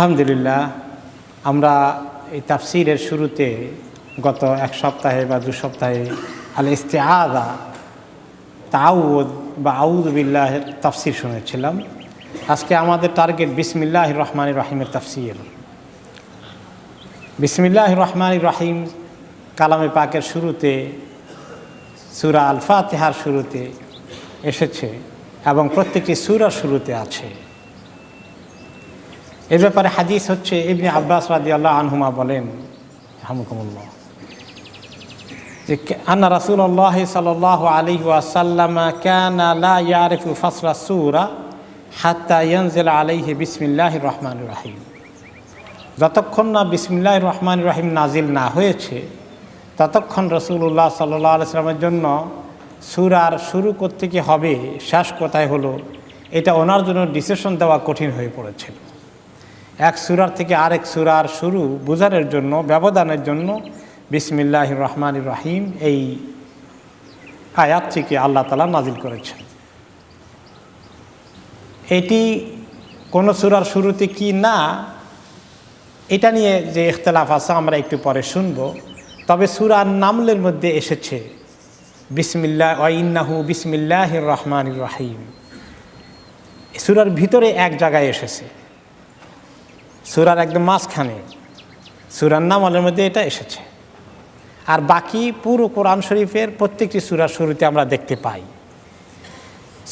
আলহামদুলিল্লাহ, আমরা এই তাফসিরের শুরুতে গত এক সপ্তাহে বা 2 সপ্তাহে আল ইস্তিআযা তাআউযুদ বা আউযু বিল্লাহের তাফসির শুনেছিলাম। আজকে আমাদের টার্গেট বিসমিল্লাহির রহমানির রহিমের তাফসির। বিসমিল্লাহির রহমানির রহিম কালামে পাকের শুরুতে, সূরা আল ফাতিহার শুরুতে এসেছে এবং প্রত্যেকটি সূরার শুরুতে আছে। এ ব্যাপারে হাদিস হচ্ছে ইবনে আব্বাস রাদিয়াল্লাহু আনহুমা বলেন রাহমাকুমুল্লাহ যে আন্না রাসূলুল্লাহ সাল্লাল্লাহু আলাইহি ওয়াসাল্লাম কানা লা ইয়ারিফু ফাসলা সূরা হাত্তা ইয়ানজিলা আলাইহি বিসমিল্লাহির রহমানির রহিম। যতক্ষণ না বিসমিল্লাহির রহমানির রহিম নাজিল না হয়েছে ততক্ষণ রাসূলুল্লাহ সাল্লাল্লাহু আলাইহি ওয়াসাল্লামের জন্য সূরার শুরু কোত্থেকে হবে, শেষ কোথায় হলো, এটা ওনার জন্য ডিসিশন দেওয়া কঠিন হয়ে পড়েছিল। এক সূরার থেকে আরেক সূরার শুরু বোঝানোর জন্য, ব্যবধানের জন্য বিসমিল্লাহির রহমানির রহিম এই আয়াতটিকে আল্লাহ তাআলা নাজিল করেছেন। এটি কোন সূরার শুরুতে কি না, এটা নিয়ে যে ইখতিলাফ আছে আমরা একটু পরে শুনব। তবে সূরা নামলের মধ্যে এসেছে বিসমিল্লাহ ওয়া ইন্নাহু বিসমিল্লাহির রহমানির রহিম। সূরার ভিতরে এক জায়গায় এসেছে, সূরার একদম মাঝখানে সূরার নামলের মধ্যে এটা এসেছে। আর বাকি পুরো কোরআন শরীফের প্রত্যেকটি সূরার শুরুতে আমরা দেখতে পাই।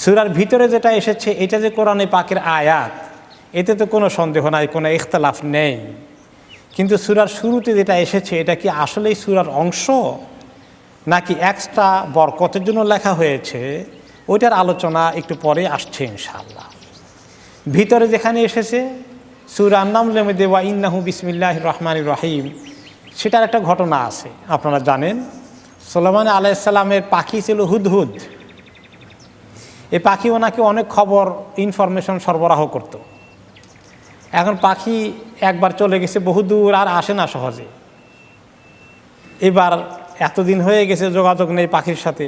সূরার ভিতরে যেটা এসেছে এটা যে কোরআনে পাকের আয়াত, এতে তো কোনো সন্দেহ নাই, কোনো ইখতিলাফ নেই। কিন্তু সূরার শুরুতে যেটা এসেছে এটা কি আসলেই সূরার অংশ নাকি এক্সট্রা বরকতের জন্য লেখা হয়েছে, ওইটার আলোচনা একটু পরে আসছে ইনশাআল্লাহ। ভিতরে যেখানে এসেছে সূরা নামলের মধ্যে ওয়া ইন্নাহু বিসমিল্লাহির রহমানির রহিম, সেটার একটা ঘটনা আছে। আপনারা জানেন সুলাইমান আলাইহিস সালামের পাখি ছিল হুদহুদ। এই পাখি ওনাকে অনেক খবর, ইনফরমেশন সরবরাহ করত। এখন পাখি একবার চলে গেছে বহুদূর, আর আসে না সহজে। এবার এতদিন হয়ে গেছে যোগাযোগ নেই পাখির সাথে।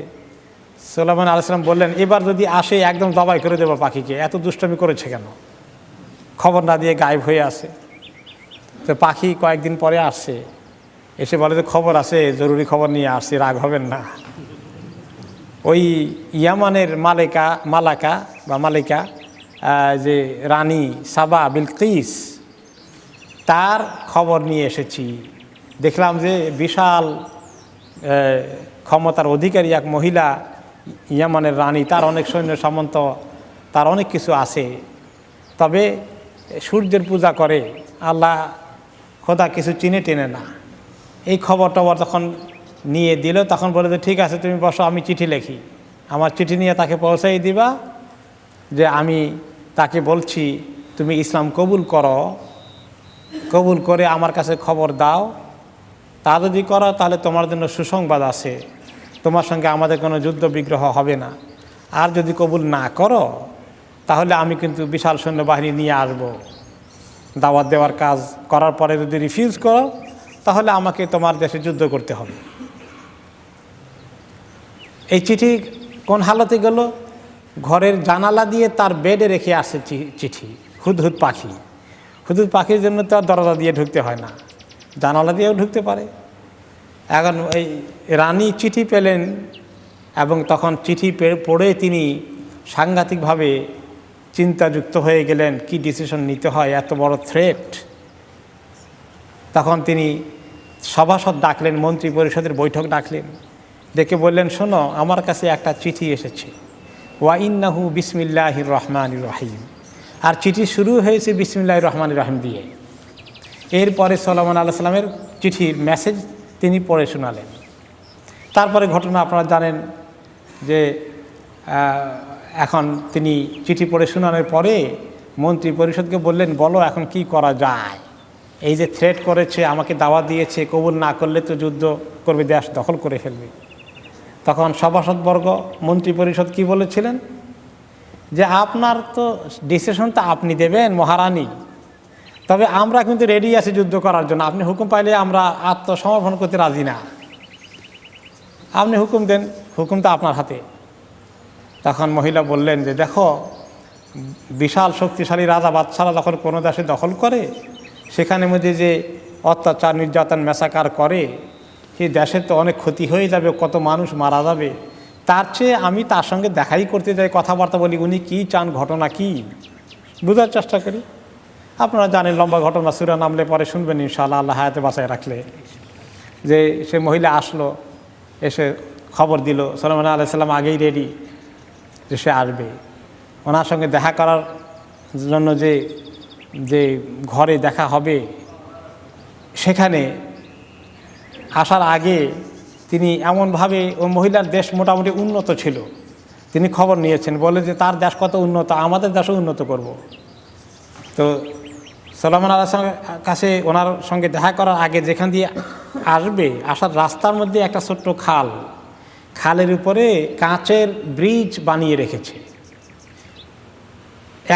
সুলাইমান আলাইহিস সালাম বললেন, এবার যদি আসে একদম জবাই করে দেবো পাখিকে, এত দুষ্টমি করেছে কেন, খবর না দিয়ে গায়েব হয়ে আসে। তো পাখি কয়েকদিন পরে আসছে, এসে বলে যে খবর আছে, জরুরি খবর নিয়ে আসছি, রাগ হবেন না। ওই ইয়ামানের মালিকা যে রানী সাবা বিলকিস, তার খবর নিয়ে এসেছি। দেখলাম যে বিশাল ক্ষমতার অধিকারী এক মহিলা, ইয়ামানের রানী, তার অনেক সৈন্য সামন্ত, তার অনেক কিছু আছে। তবে সূর্যের পূজা করে, আল্লাহ খোদা কিছু চিনে টেনে না। এই খবর টবর যখন নিয়ে দিল তখন বলে যে ঠিক আছে তুমি বসো, আমি চিঠি লিখি। আমার চিঠি নিয়ে তাকে পৌঁছাই দিবা যে আমি তাকে বলছি তুমি ইসলাম কবুল করো, কবুল করে আমার কাছে খবর দাও। তা যদি করো তাহলে তোমার জন্য সুসংবাদ আছে, তোমার সঙ্গে আমাদের কোনো যুদ্ধ বিগ্রহ হবে না। আর যদি কবুল না করো তাহলে আমি কিন্তু বিশাল সৈন্যবাহিনী নিয়ে আসব। দাওয়াত দেওয়ার কাজ করার পরে যদি রিফিউজ করো তাহলে আমাকে তোমার দেশে যুদ্ধ করতে হবে। এই চিঠি কোন হালতে গেল, ঘরের জানালা দিয়ে তার বেডে রেখে আসছে চিঠি। হুদহুদ পাখি, হুদহুদ পাখির জন্য তো আর দরজা দিয়ে ঢুকতে হয় না, জানালা দিয়েও ঢুকতে পারে। এখন এই রানী চিঠি পেলেন এবং তখন চিঠি পড়ে তিনি সাংঘাতিকভাবে চিন্তাযুক্ত হয়ে গেলেন, কি ডিসিশন নিতে হয়, এত বড় থ্রেট। তখন তিনি সভাসদ ডাকলেন, মন্ত্রী পরিষদের বৈঠক ডাকলেন, ডেকে বললেন, শোনো আমার কাছে একটা চিঠি এসেছে, ওয়া ইন্নাহু বিসমিল্লাহির রহমানির রহিম। আর চিঠি শুরু হয়েছে বিসমিল্লাহির রহমানির রহিম দিয়ে। এরপরে সুলাইমান আলাইহিস সালামের চিঠির মেসেজ তিনি পড়ে শোনালেন। তারপরে ঘটনা আপনারা জানেন যে এখন তিনি চিঠি পড়ে শোনানোর পরে মন্ত্রী পরিষদকে বললেন, বলো এখন কি করা যায়, এই যে থ্রেট করেছে, আমাকে দাওয়াত দিয়েছে, কবুল না করলে তো যুদ্ধ করবে, দেশ দখল করে ফেলবে। তখন সভাসদবর্গ, মন্ত্রী পরিষদ কি বলেছিলেন যে আপনার তো ডিসিশন তো আপনি দেবেন মহারানী, তবে আমরা কিন্তু রেডি আছি যুদ্ধ করার জন্য, আপনি হুকুম পাইলে আমরা আত্মসমর্পণ করতে রাজি না, আপনি হুকুম দেন, হুকুম তো আপনার হাতে। তখন মহিলা বললেন যে দেখো বিশাল শক্তিশালী রাজা বাদশারা যখন কোনো দেশে দখল করে, সেখানে মধ্যে যে অত্যাচার নির্যাতন ম্যাসাকার করে, সেই দেশের তো অনেক ক্ষতি হয়ে যাবে, কত মানুষ মারা যাবে। তার চেয়ে আমি তার সঙ্গে দেখাই করতে যাই, কথাবার্তা বলি, উনি কী চান, ঘটনা কী, বোঝার চেষ্টা করি। আপনারা জানেন, লম্বা ঘটনা, সূরা নামলে পরে শুনবেন ইনশাআল্লাহ, আল্লাহ হায়াতে বাঁচায় রাখলে। যে সে মহিলা আসলো, এসে খবর দিল সুলাইমান আলাইহিস সালাম আগেই রেডি যে সে আসবে। ওনার সঙ্গে দেখা করার জন্য যে যে ঘরে দেখা হবে, সেখানে আসার আগে তিনি এমনভাবে, ওই মহিলার দেশ মোটামুটি উন্নত ছিল, তিনি খবর নিয়েছেন, বলে যে তার দেশ কত উন্নত, আমাদের দেশও উন্নত করব। তো সুলাইমান আলাইহিস সালামের কাছে ওনার সঙ্গে দেখা করার আগে যেখান দিয়ে আসবে, আসার রাস্তার মধ্যে একটা ছোট্ট খাল, খালের উপরে কাঁচের ব্রিজ বানিয়ে রেখেছে।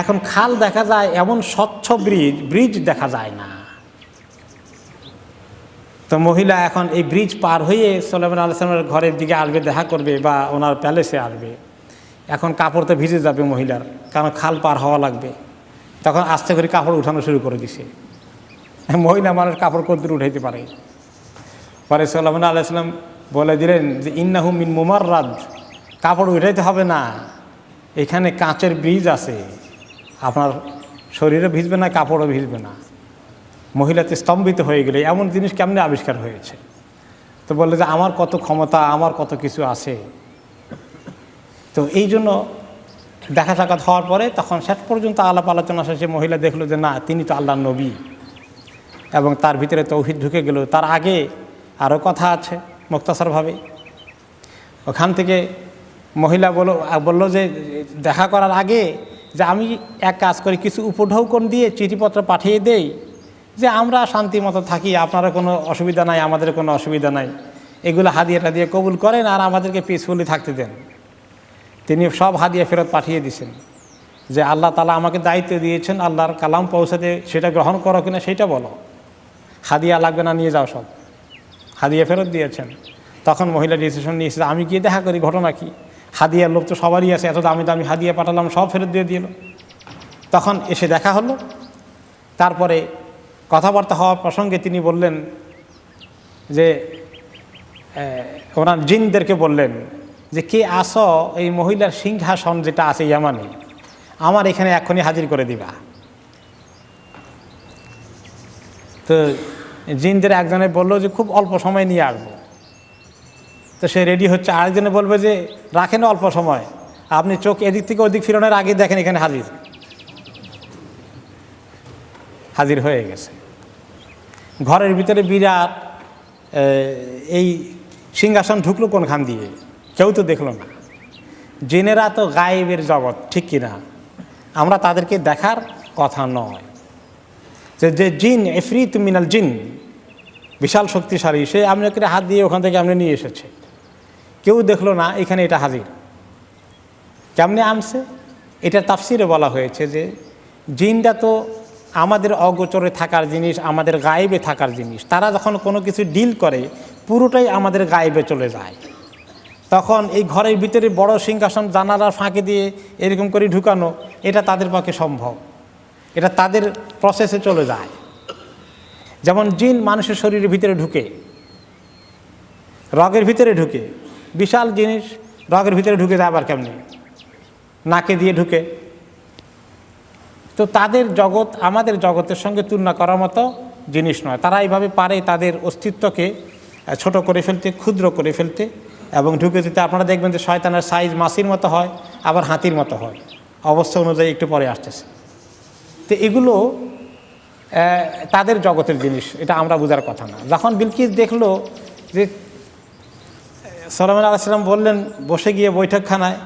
এখন খাল দেখা যায়, এমন স্বচ্ছ ব্রিজ দেখা যায় না। তো মহিলা এখন এই ব্রিজ পার হয়ে সুলাইমান আলাইহিস সালামের ঘরের দিকে আসবে, দেখা করবে বা ওনার প্যালেসে আসবে। এখন কাপড় তো ভিজে যাবে মহিলার, কারণ খাল পার হওয়া লাগবে। তখন আস্তে করে কাপড় উঠানো শুরু করে দিছে। মহিলা মানুষ কাপড় কদ্দুর উঠাইতে পারে। পরে সুলাইমান আলাইহিস সালাম বলে দিলেন যে ইন্নাহু মিন মুমাররাদ, কাপড় উঠাইতে হবে না, এখানে কাঁচের ব্রিজ আছে, আপনার শরীরে ভিজবে না, কাপড়ও ভিজবে না। মহিলাতে স্তম্ভিত হয়ে গেলে, এমন জিনিস কেমনে আবিষ্কার হয়েছে। তো বললে যে আমার কত ক্ষমতা, আমার কত কিছু আছে। তো এই জন্য দেখা সাক্ষাৎ হওয়ার পরে তখন শেষ পর্যন্ত আলাপ আলোচনা শেষে মহিলা দেখলো যে না, তিনি তো আল্লাহর নবী, এবং তার ভিতরে তৌহিদ ঢুকে গেল। তার আগে আরও কথা আছে মুক্তাসারভাবে। ওখান থেকে মহিলা বলল যে দেখা করার আগে যে আমি এক কাজ করি, কিছু উপঢৌকন দিয়ে চিঠিপত্র পাঠিয়ে দেই যে আমরা শান্তি মতো থাকি, আপনারা কোনো অসুবিধা নাই, আমাদের কোনো অসুবিধা নাই, এগুলো হাদিয়া টাদিয়া কবুল করেন আর আমাদেরকে পিসফুলি থাকতে দেন। তিনি সব হাদিয়া ফেরত পাঠিয়ে দিয়েছেন যে আল্লাহ তাআলা আমাকে দায়িত্ব দিয়েছেন আল্লাহর কালাম পৌঁছাতে, সেটা গ্রহণ করো কিনা সেটা বলো, হাদিয়া লাগবে না, নিয়ে যাও, সব হাদিয়া ফেরত দিয়েছেন। তখন মহিলা ডিসিশন নিয়েছে আমি গিয়ে দেখা করি, ঘটনা কি, হাদিয়ার লোভ তো সবারই আছে, এত দামি দামি হাদিয়া পাঠালাম, সব ফেরত দিয়ে দিল। তখন এসে দেখা হলো। তারপরে কথাবার্তা হওয়ার প্রসঙ্গে তিনি বললেন যে ওনার জিনদেরকে বললেন যে কে আসো, এই মহিলার সিংহাসন যেটা আছে ইয়ামানে, আমার এখানে এখনই হাজির করে দিবা। তো জিনদের একজনে বললো যে খুব অল্প সময় নিয়ে আসবো। তো সে রেডি হচ্ছে, আরেকজনে বলবে যে রাখেন অল্প সময়, আপনি চোখ এদিক থেকে ওদিক ফিরানোর আগে দেখেন এখানে হাজির হয়ে গেছে। ঘরের ভিতরে বিরাট এই সিংহাসন ঢুকলো কোনখান দিয়ে, কেউ তো দেখলো না। জিনেরা তো গায়েবের জগৎ, ঠিক কিনা, আমরা তাদেরকে দেখার কথা নয়। যে জিন ইফরিত মিনাল জিন, বিশাল শক্তিশালী, সে আপনাকে হাত দিয়ে ওখান থেকে আপনি নিয়ে এসেছে, কেউ দেখলো না এখানে এটা হাজির। কেমনে আনছে, এটা তাফসিরে বলা হয়েছে যে জিনটা তো আমাদের অগোচরে থাকার জিনিস, আমাদের গায়েবে থাকার জিনিস। তারা যখন কোনো কিছু ডিল করে পুরোটাই আমাদের গায়েবে চলে যায়। তখন এই ঘরের ভিতরে বড় সিংহাসন জানালার ফাঁকে দিয়ে এরকম করে ঢুকানো, এটা তাদের পক্ষে সম্ভব, এটা তাদের প্রসেসে চলে যায়। যেমন জিন মানুষের শরীরের ভিতরে ঢুকে, রগের ভিতরে ঢুকে, বিশাল জিনিস রগের ভিতরে ঢুকে যায়, আবার কেমনি নাকে দিয়ে ঢুকে। তো তাদের জগৎ আমাদের জগতের সঙ্গে তুলনা করার মতো জিনিস নয়। তারা এইভাবে পারে তাদের অস্তিত্বকে ছোট করে ফেলতে, ক্ষুদ্র করে ফেলতে এবং ঢুকে যেতে। আপনারা দেখবেন যে শয়তানের সাইজ মাছির মতো হয়, আবার হাতির মতো হয়, অবস্থা অনুযায়ী একটু পরে আসতেছে। তো এগুলো তাদের জগতের জিনিস, এটা আমরা বোঝার কথা না। যখন বিলকিস দেখলো যে সুলাইমান আলাইহিস সালাম বললেন বসে গিয়ে বৈঠকখানায়,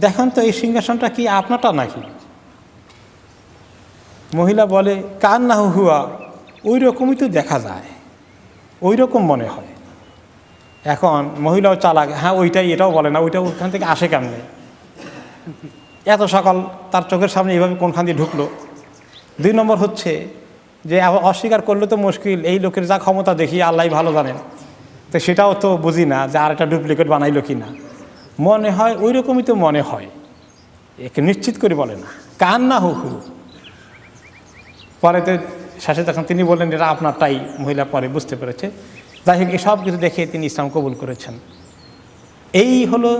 দেখেন তো এই সিংহাসনটা কি আপনারটা নাকি? মহিলা বলে কান্নাহু হুয়া, ওই রকমই তো দেখা যায়, ওই রকম মনে হয়। এখন মহিলাও চালাক, হ্যাঁ ওইটাই, এটাও বলে না, ওইটা ওখান থেকে আসে কেমনে, এত সকাল তার চোখের সামনে এইভাবে কোনখান দিয়ে ঢুকলো। 2 নম্বর হচ্ছে যে অস্বীকার করলে তো মুশকিল, এই লোকের যা ক্ষমতা দেখি আল্লাহ ভালো জানেন, তো সেটাও তো বুঝি না যে আর একটা ডুপ্লিকেট বানাইলো কি না। মনে হয় ওই রকমই তো মনে হয়, একে নিশ্চিত করে বলে না, কান্না হু হু। পরে তো শেষে তখন তিনি বললেন এটা আপনারটাই, মহিলা পরে বুঝতে পেরেছে। যাই হোক, সব কিছু দেখে তিনি ইসলাম কবুল করেছেন। এই হলো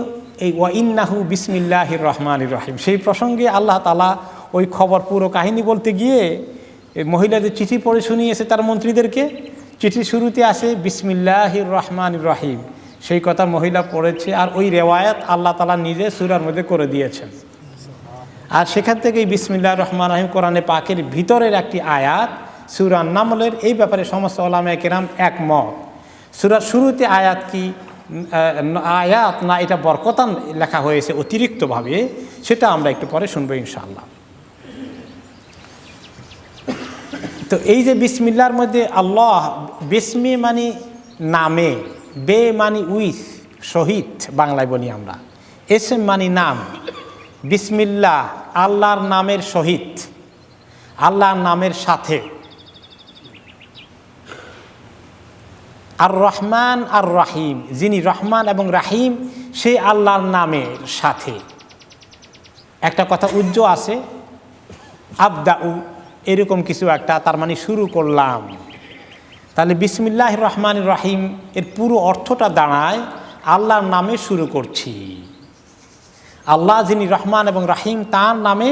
এই ওয়া ইন্নাহু বিসমিল্লাহির রহমানির রহিম। সেই প্রসঙ্গে আল্লাহ তাআলা ওই খবর পুরো কাহিনী বলতে গিয়ে মহিলাদের চিঠি পড়ে শুনিয়েছে তার মন্ত্রীদেরকে। চিঠি শুরুতে আসে বিসমিল্লাহির রহমানির রহিম, সেই কথা মহিলা পড়েছে, আর ওই রেওয়ায়াত আল্লাহ তাআলা নিজে সূরার মধ্যে করে দিয়েছেন। আর সেখান থেকেই বিসমিল্লাহির রহমানির রহিম কোরআনে পাকের ভিতরের একটি আয়াত। সূরা নামলের এই ব্যাপারে সমস্ত উলামায়ে কেরাম একমত। সূরার শুরুতে আয়াত কি আয়াত না এটা বরকতান লেখা হয়েছে অতিরিক্তভাবে, সেটা আমরা একটু পরে শুনবো ইনশাআল্লাহ। তো এই যে বিসমিল্লাহর মধ্যে আল্লাহ, বিসমি মানে নামে, বে মানে উইথ, শহীদ বাংলায় বলি আমরা, এসএম মানে নাম। বিসমিল্লাহ আল্লাহর নামের সহিত, আল্লাহর নামের সাথে। আর রহমান আর রাহিম, যিনি রহমান এবং রাহিম, সেই আল্লাহর নামের সাথে। একটা কথা উজ্জ্ব আছে, আবদাউ, এরকম কিছু একটা, তার মানে শুরু করলাম। তাহলে বিসমিল্লাহির রহমানির রহিম এর পুরো অর্থটা দাঁড়ায় আল্লাহর নামে শুরু করছি। আল্লাহ যিনি রহমান এবং রাহিম, তার নামে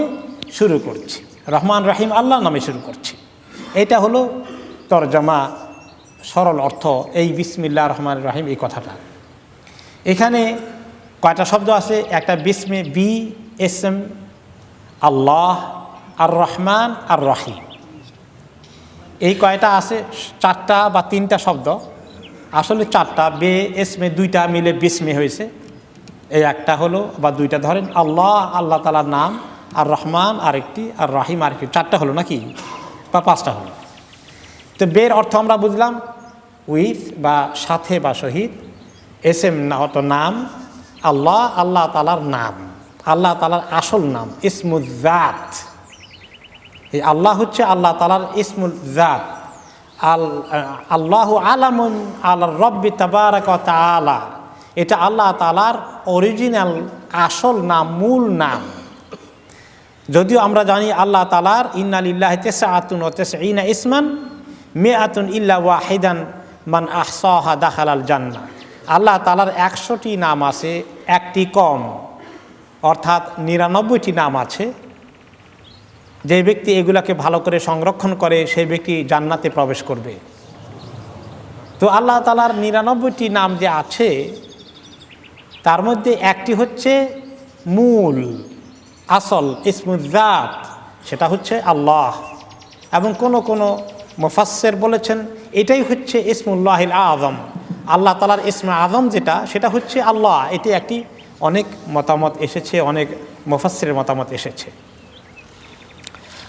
শুরু করছি। রহমান রাহিম আল্লাহর নামে শুরু করছি, এটা হলো তরজমা, সরল অর্থ এই বিসমিল্লাহ রহমান রাহিম এই কথাটা। এখানে কয়টা শব্দ আছে? একটা বিসমে, বি এসএম আল্লাহ, আর রহমান আর রহিম, এই কয়টা আছে? চারটা বা তিনটা শব্দ, আসলে চারটা। বে এসমে দুইটা মিলে বিসমে হয়েছে, এই একটা হলো বা দুইটা ধরেন। আল্লাহ আল্লাহ তাআলার নাম, আর রহমান আরেকটি, আর রাহিম আরেকটি, চারটা হলো নাকি, বা পাঁচটা হলো। তো বের অর্থ আমরা বুঝলাম, উইথ বা সাথে বা শহীদ। এসএম অত নাম, আল্লাহ আল্লাহ তাআলার নাম, আল্লাহ তাআলার আসল নাম ইসমুজ্জাত। এই আল্লাহ হচ্ছে আল্লাহ তাআলার ইসমুল জাত। আল্লাহু আলামুন আলার রব্বি তাবারাকা ওয়া তাআলা, এটা আল্লাহ তাআলার অরিজিনাল আসল নাম, মূল নাম। যদিও আমরা জানি আল্লাহ তাআলার ইন্না লিল্লাহি তিসআতুন ওয়া তিসঈনা ইসমান মিআতুন ইল্লা ওয়াহিদান মান আহসাহা দাখালাল জান্নাহ। আল্লাহ তাআলার 100টি নাম আছে, একটি কম, অর্থাৎ 99টি নাম আছে। যে ব্যক্তি এগুলাকে ভালো করে সংরক্ষণ করে সেই ব্যক্তি জান্নাতে প্রবেশ করবে। তো আল্লাহ তাআলার 99টি নাম যে আছে, তার মধ্যে একটি হচ্ছে মূল আসল ইসমুজ্জাত, সেটা হচ্ছে আল্লাহ। এবং কোনো মুফাসসির বলেছেন এটাই হচ্ছে ইসমুল্লাহিল আযম, আল্লাহ তাআলার ইসমে আযম যেটা, সেটা হচ্ছে আল্লাহ। এটি একটি অনেক মতামত এসেছে, অনেক মুফাসসিরের মতামত এসেছে।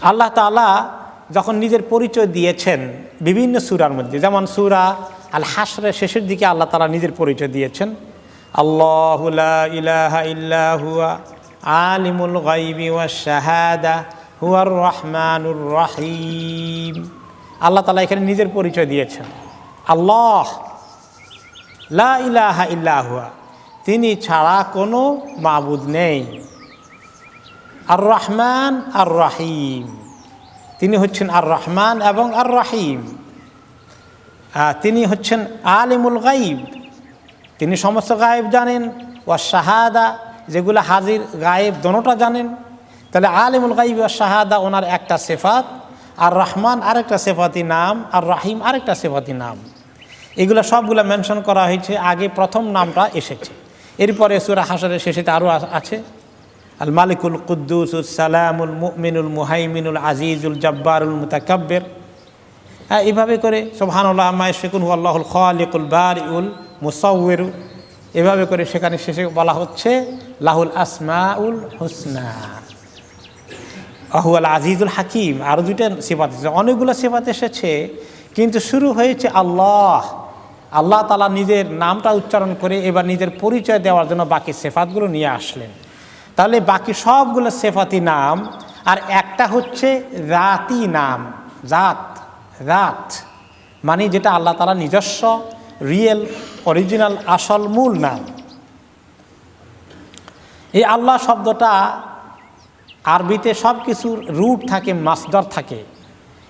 আল্লাহ তাআলা যখন নিজের পরিচয় দিয়েছেন বিভিন্ন সূরার মধ্যে, যেমন সূরা আল হাশরের শেষের দিকে আল্লাহ তাআলা নিজের পরিচয় দিয়েছেন, আল্লাহু লা ইলাহা ইল্লা হুয়া আলিমুল গায়বি ওয়াশ শাহাদা হুয়ার রহমানুর রহিম। আল্লাহ তাআলা এখানে নিজের পরিচয় দিয়েছেন, আল্লাহ লা ইলাহা ইল্লা হুয়া, তিনি ছাড়া কোনো মাবুদ নেই। আর রহমান আর রাহিম, তিনি হচ্ছেন আর রহমান এবং আর রাহিম। তিনি হচ্ছেন আলিমুল গায়ব, তিনি সমস্ত গায়েব জানেন, ওয়া শাহাদা, যেগুলো হাজির গায়েব দোনোটা জানেন। তাহলে আলিমুল গায়ব ওয়া শাহাদা ওনার একটা সিফাত, আর রহমান আরেকটা সিফাতি নাম, আর রাহিম আরেকটা সিফাতি নাম। এগুলো সবগুলো মেনশন করা হয়েছে, আগে প্রথম নামটা এসেছে। এরপরে সূরা হাশরের শেষেতে আরও আছে, আল মালিকুল কুদ্দুসুস সালামুল মুমিনুল মুহাইমিনুল আজিজুল জব্বারুল মুতাকাব্বির। এইভাবে করে সুবহানাল্লাহ আম্মা ইয়াশরিকুন হুয়াল্লাহুল খালিকুল বারিউল মুসাউওয়ির, এভাবে করে সেখানে শেষে বলা হচ্ছে লাহুল আসমাউল হুসনা আহুয়াল আজিজুল হাকিম। আরও দুইটা সিফাত এসেছে, অনেকগুলো সিফাত এসেছে, কিন্তু শুরু হয়েছে আল্লাহ। আল্লাহ তাআলা নিজের নামটা উচ্চারণ করে এবার নিজের পরিচয় দেওয়ার জন্য বাকি সিফাতগুলো নিয়ে আসলেন। তাহলে বাকি সবগুলো সিফাতি নাম, আর একটা হচ্ছে জাতি নাম, জাত মানে যেটা আল্লাহ তাআলা নিজস্ব রিয়েল অরিজিনাল আসল মূল নাম। এই আল্লাহ শব্দটা আরবিতে সব কিছুর রুট থাকে, মাসদার থাকে।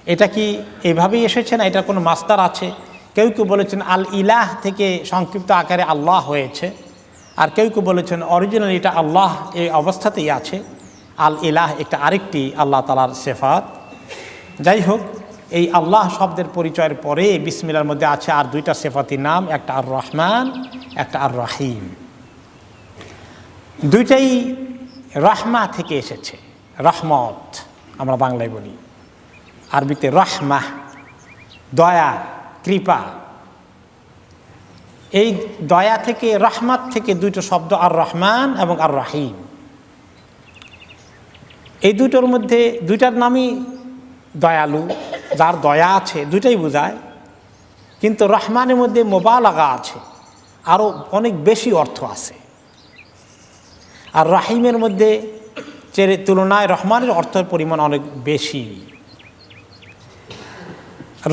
এটা কি এভাবেই এসেছে না এটা কোনো মাসদার আছে? কেউ কেউ বলেছেন আল ইলাহ থেকে সংক্ষিপ্ত আকারে আল্লাহ হয়েছে, আর কেউ কেউ বলেছেন অরিজিনাল এটা আল্লাহ এই অবস্থাতেই আছে। আল ইলাহ একটা আরেকটি আল্লাহ তাআলার সিফাত। যাই হোক, এই আল্লাহ শব্দের পরিচয়ের পরে বিসমিল্লাহর মধ্যে আছে আর দুইটা সিফাতি নাম, একটা আর রহমান, একটা আর রহিম। দুইটাই রাহমা থেকে এসেছে। রহমত আমরা বাংলায় বলি, আরবিতে রাহমা, দয়া, কৃপা। এই দয়া থেকে, রহমত থেকে দুইটা শব্দ আর রহমান এবং আর রহিম। এই দুটোর মধ্যে দুইটার নামই দয়ালু, যার দয়া আছে, দুইটাই বোঝায়। কিন্তু রহমানের মধ্যে মোবালাগা আছে, আরও অনেক বেশি অর্থ আছে। আর রাহিমের মধ্যে তুলনায় রহমানের অর্থের পরিমাণ অনেক বেশি।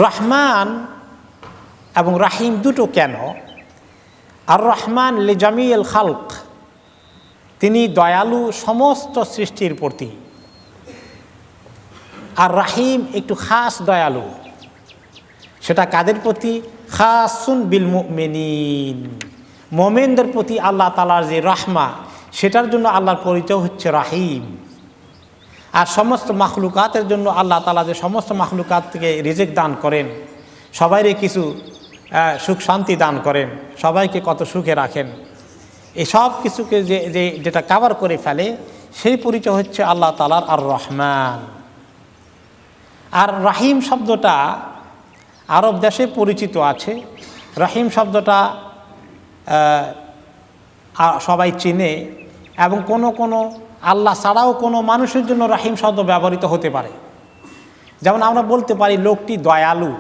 রহমান এবং রাহিম দুটো কেন? আর রহমান লিজামিল খালক, তিনি দয়ালু সমস্ত সৃষ্টির প্রতি। আর রাহিম একটু খাস দয়ালু, সেটা কাদের প্রতি? খাসুন বিল মুমিনিন, মোমেনদের প্রতি আল্লাহ তাআলার যে রাহমা, সেটার জন্য আল্লাহর পরিচয় হচ্ছে রাহিম। আর সমস্ত মাখলুকাতের জন্য আল্লাহ তাআলা যে সমস্ত মাখলুকাত থেকে রিজিক দান করেন, সবাইকে কিছু সুখ শান্তি দান করেন, সবাইকে কত সুখে রাখেন, এই সব কিছুকে যেটা কাভার করে ফেলে, সেই পরিচয় হচ্ছে আল্লাহ তাআলার আর রহমান। আর রাহিম শব্দটা আরব দেশে পরিচিত আছে। রাহিম শব্দটা সবাই চিনে, এবং কোনো আল্লাহ ছাড়াও কোনো মানুষের জন্য রাহিম শব্দ ব্যবহৃত হতে পারে। যেমন আমরা বলতে পারি লোকটি দয়ালু,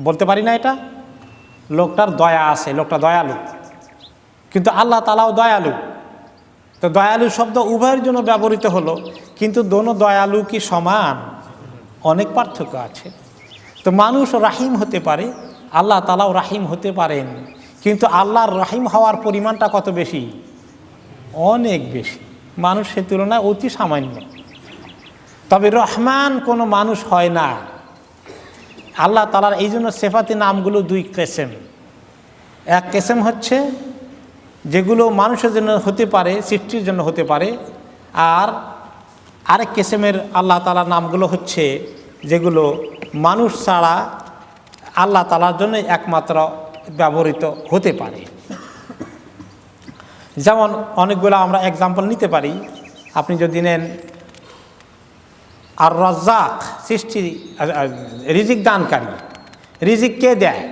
বলতে পারি না এটা? লোকটার দয়া আছে, লোকটা দয়ালু। কিন্তু আল্লাহ তাআলাও দয়ালু। তো দয়ালু শব্দ উভয়ের জন্য ব্যবহৃত হলো, কিন্তু দোনো দয়ালু কি সমান? অনেক পার্থক্য আছে। তো মানুষ রাহিম হতে পারে, আল্লাহ তাআলাও রাহিম হতে পারেন, কিন্তু আল্লাহর রাহিম হওয়ার পরিমাণটা কত বেশি? অনেক বেশি, মানুষের তুলনায় অতি সামান্য। তবে রহমান কোনো মানুষ হয় না। আল্লাহ তাআলার এই জন্য সিফাতি নামগুলো দুই কিসম। এক কিসম হচ্ছে যেগুলো মানুষের জন্য হতে পারে, সৃষ্টির জন্য হতে পারে, আর আরেক কিসমের আল্লাহ তাআলার নামগুলো হচ্ছে যেগুলো মানুষ ছাড়া আল্লাহ তাআলার জন্য একমাত্র ব্যবহৃত হতে পারে। যেমন অনেকগুলো আমরা এক্সাম্পল নিতে পারি। আপনি যদি নেন আর রাজ্জাক, সৃষ্টি, রিজিক দানকারী। রিজিক কে দেয়?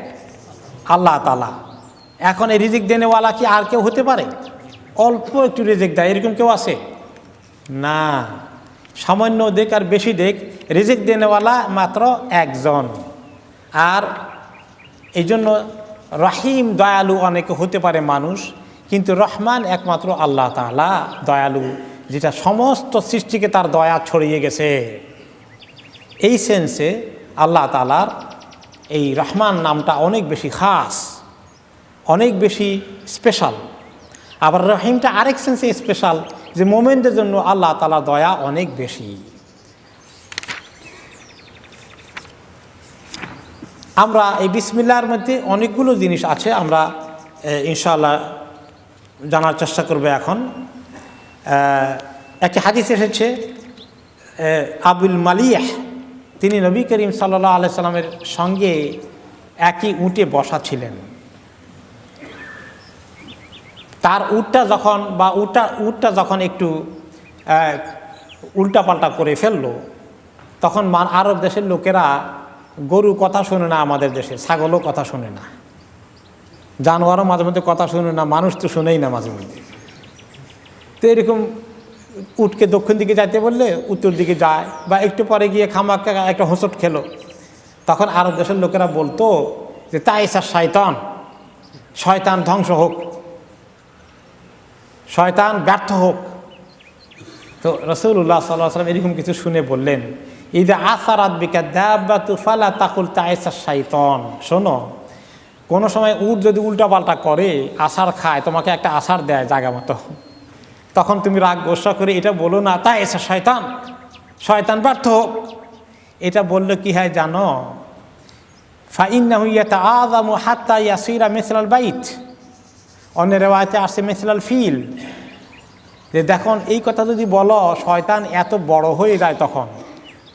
আল্লাহ তাআলা। এখন এই রিজিক দেনেওয়ালা কি আর কেউ হতে পারে? অল্প একটু রিজিক দেয় এরকম কেউ আছে? না, সামান্য দেখ আর বেশি দেখ, রিজিক দেনেওয়ালা মাত্র একজন। আর এই জন্য রহিম, দয়ালু অনেকে হতে পারে মানুষ, কিন্তু রহমান একমাত্র আল্লাহ তাআলা দয়ালু, যেটা সমস্ত সৃষ্টিকে তার দয়া ছড়িয়ে গেছে। এই সেন্সে আল্লাহ তাআলার এই রহমান নামটা অনেক বেশি খাস, অনেক বেশি স্পেশাল। আবার রহিমটা আরেক সেন্সে স্পেশাল, যে মোমেনদের জন্য আল্লাহ তাআলার দয়া অনেক বেশি। আমরা এই বিসমিল্লাহর মধ্যে অনেকগুলো জিনিস আছে, আমরা ইনশাআল্লাহ জানার চেষ্টা করব। এখন একটি হাদিস এসেছে, আবুল মালিহ তিনি নবী করিম সাল্লাল্লাহু আলাইহি সাল্লামের সঙ্গে একই উটে বসা ছিলেন। তার উটটা যখন একটু উল্টাপাল্টা করে ফেললো, তখন আরব দেশের লোকেরা, গরু কথা শোনে না আমাদের দেশে, ছাগলও কথা শোনে না, জানোয়ারও মাঝে মধ্যে কথা শোনে না, মানুষ তো শোনেই না মাঝে মধ্যে। তো এরকম উটকে দক্ষিণ দিকে যাইতে বললে উত্তর দিকে যায়, বা একটু পরে গিয়ে খামাকা একটা হোঁচট খেলো, তখন আরব দেশের লোকেরা বলতো যে তাইসা শয়তান, শয়তান ধ্বংস হোক, শয়তান ব্যর্থ হোক। তো রাসূলুল্লাহ সাল্লাল্লাহু আলাইহি ওয়াসাল্লাম এরকম কিছু শুনে বললেন, ইদা আসারাত বিকা দাব্বাতু ফালা তাকুল তাইসা শয়তান, শোনো, কোনো সময় উট যদি উল্টাপাল্টা করে, আছাড় খায়, তোমাকে একটা আছাড় দেয় জায়গা মতো, তখন তুমি রাগ গোসা করে এটা বলো না, তাই এসে শয়তান, শয়তান ব্যর্থ হোক। এটা বললে কি হয় জানো? ফাইন্নাহু ইয়াতাআযামু হাত্তা ইয়াসিরা মিসলাল বাইত। অন্য রিওয়ায়াতে আসে মিসলাল ফিল, যে দেখুন এই কথা যদি বলো শয়তান এত বড় হয়ে যায়, তখন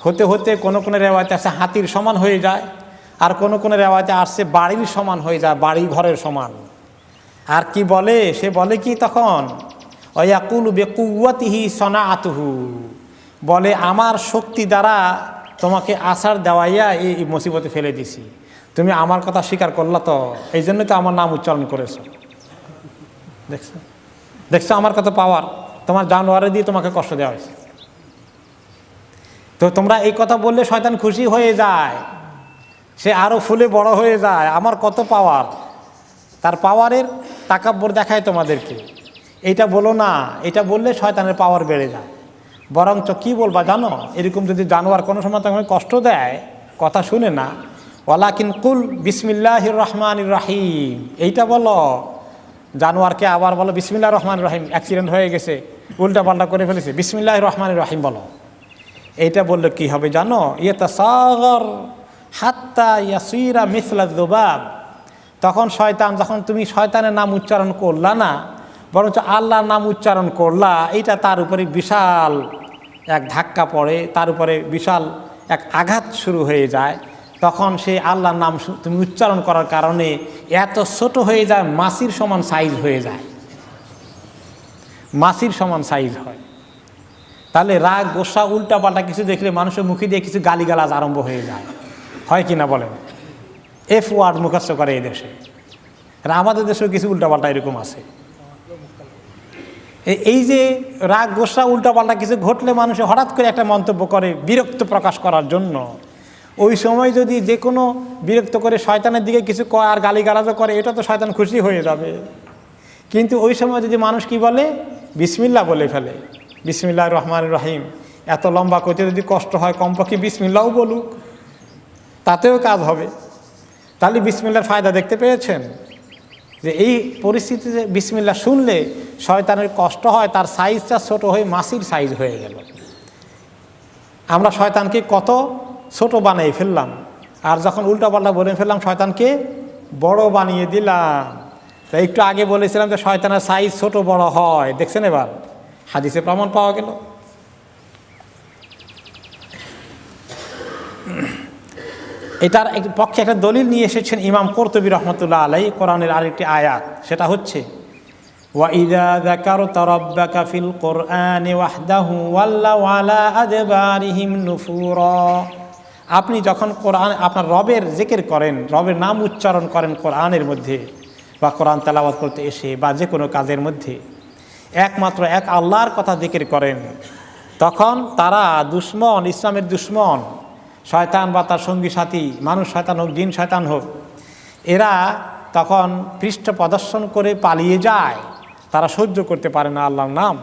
হতে হতে কোনো কোনো রেওয়ায়তে আসছে হাতির সমান হয়ে যায়, আর কোনো কোনো রেওয়ায়তে আসছে বাড়ির সমান হয়ে যায়, বাড়ি ঘরের সমান। আর কি বলে, সে বলে কি তখন, ওয়াকুলু বিকুওয়াতিহি সনাআতুহু, বলে আমার শক্তি দ্বারা তোমাকে আসার দেওয়াইয়া এই মুসিবতে ফেলে দিছি, তুমি আমার কথা স্বীকার করলা তো, এই জন্য তো আমার নাম উচ্চারণ করেছো। দেখছো দেখছো আমার কত পাওয়ার, তোমার জানোয়ারে দিয়ে তোমাকে কষ্ট দেওয়া হয়েছে। তো তোমরা এই কথা বললে শয়তান খুশি হয়ে যায়, সে আরো ফুলে বড় হয়ে যায়, আমার কত পাওয়ার, তার পাওয়ারের তাকাব্বর দেখায় তোমাদেরকে। এইটা বলো না, এটা বললে শয়তানের পাওয়ার বেড়ে যায়। বরঞ্চ কি বলবা জানো, এরকম যদি জানোয়ার কোনো সময় তোমাকে কষ্ট দেয়, কথা শুনে না, ওয়ালাকিন কুল বিসমিল্লাহির রহমানির রহিম, এইটা বলো। জানোয়ারকে আবার বলো বিসমিল্লাহির রহমানির রহিম, অ্যাক্সিডেন্ট হয়ে গেছে, উল্টা পাল্টা করে ফেলেছে, বিসমিল্লাহির রহমানির রহিম বলো। এইটা বললে কি হবে জানো, ইয়াতাসাগর হাত্তা ইয়াসিরা মিসলা যুবাব। তখন শয়তান, যখন তুমি শয়তানের নাম উচ্চারণ করলা না, বরঞ্চ আল্লাহর নাম উচ্চারণ করলা, এইটা তার উপরে বিশাল এক ধাক্কা পড়ে, তার উপরে বিশাল এক আঘাত শুরু হয়ে যায়। তখন সেই আল্লাহর নাম তুমি উচ্চারণ করার কারণে এত ছোট হয়ে যায়, মাছির সমান সাইজ হয়ে যায়, মাছির সমান সাইজ হয়। তাহলে রাগ গোসা উল্টা পাল্টা কিছু দেখলে মানুষের মুখে দিয়ে কিছু গালিগালাজ আরম্ভ হয়ে যায়, হয় কি না বলেন? এফ ওয়ার্ড মুখস্থ করে এই দেশে, আর আমাদের দেশেও কিছু উল্টাপাল্টা এরকম আছে। এই যে রাগ গোসা উল্টাপাল্টা কিছু ঘটলে মানুষ হঠাৎ করে একটা মন্তব্য করে বিরক্ত প্রকাশ করার জন্য, ওই সময় যদি যে কোনো বিরক্ত করে শয়তানের দিকে কিছু কয় আর গালিগালাজও করে, এটা তো শয়তান খুশি হয়ে যাবে। কিন্তু ওই সময় যদি মানুষ কি বলে, বিসমিল্লাহ বলে ফেলে, বিসমিল্লাহির রহমানির রহিম, এত লম্বা করতে যদি কষ্ট হয় কমপক্ষে বিসমিল্লাহও বলুক, তাতেও কাজ হবে। তাহলে বিসমিল্লাহর ফায়দা দেখতে পেয়েছেন, যে এই পরিস্থিতিতে বিসমিল্লাহ শুনলে শয়তানের কষ্ট হয়, তার সাইজটা ছোট হয়ে মাছির সাইজ হয়ে গেল। আমরা শয়তানকে কত ছোট বানিয়ে ফেললাম, আর যখন উল্টাপাল্টা বলে ফেললাম শয়তানকে বড় বানিয়ে দিলাম। তাই একটু আগে বলেছিলাম যে শয়তানের সাইজ ছোট বড় হয়, দেখছেন এবার হাদিসে প্রমাণ পাওয়া গেল। এটার পক্ষে একটা দলিল নিয়ে এসেছেন ইমাম কুরতুবী রাহমাতুল্লাহ আলাইহি, কোরআনের আরেকটি আয়াত, সেটা হচ্ছে ওয়াইদা যাকারতা রাব্বাকা ফিল কুরআনি ওয়াহদাহু ওয়াল্লাউ আলা আদবারিহিম নুফুরা। আপনি যখন কোরআন আপনার রবের জিকির করেন, রবের নাম উচ্চারণ করেন কোরআনের মধ্যে, বা কোরআন তেলাওয়াত করতে এসে, বা যে কোনো কাজের মধ্যে একমাত্র এক আল্লাহর কথা জিকির করেন, তখন তারা দুশ্মন, ইসলামের দুশ্মন, শয়তান বা তার সঙ্গী সাথী, মানুষ শয়তান হোক জিন শয়তান হোক, এরা তখন পৃষ্ঠ প্রদর্শন করে পালিয়ে যায়, তারা সহ্য করতে পারে না আল্লাহর নাম।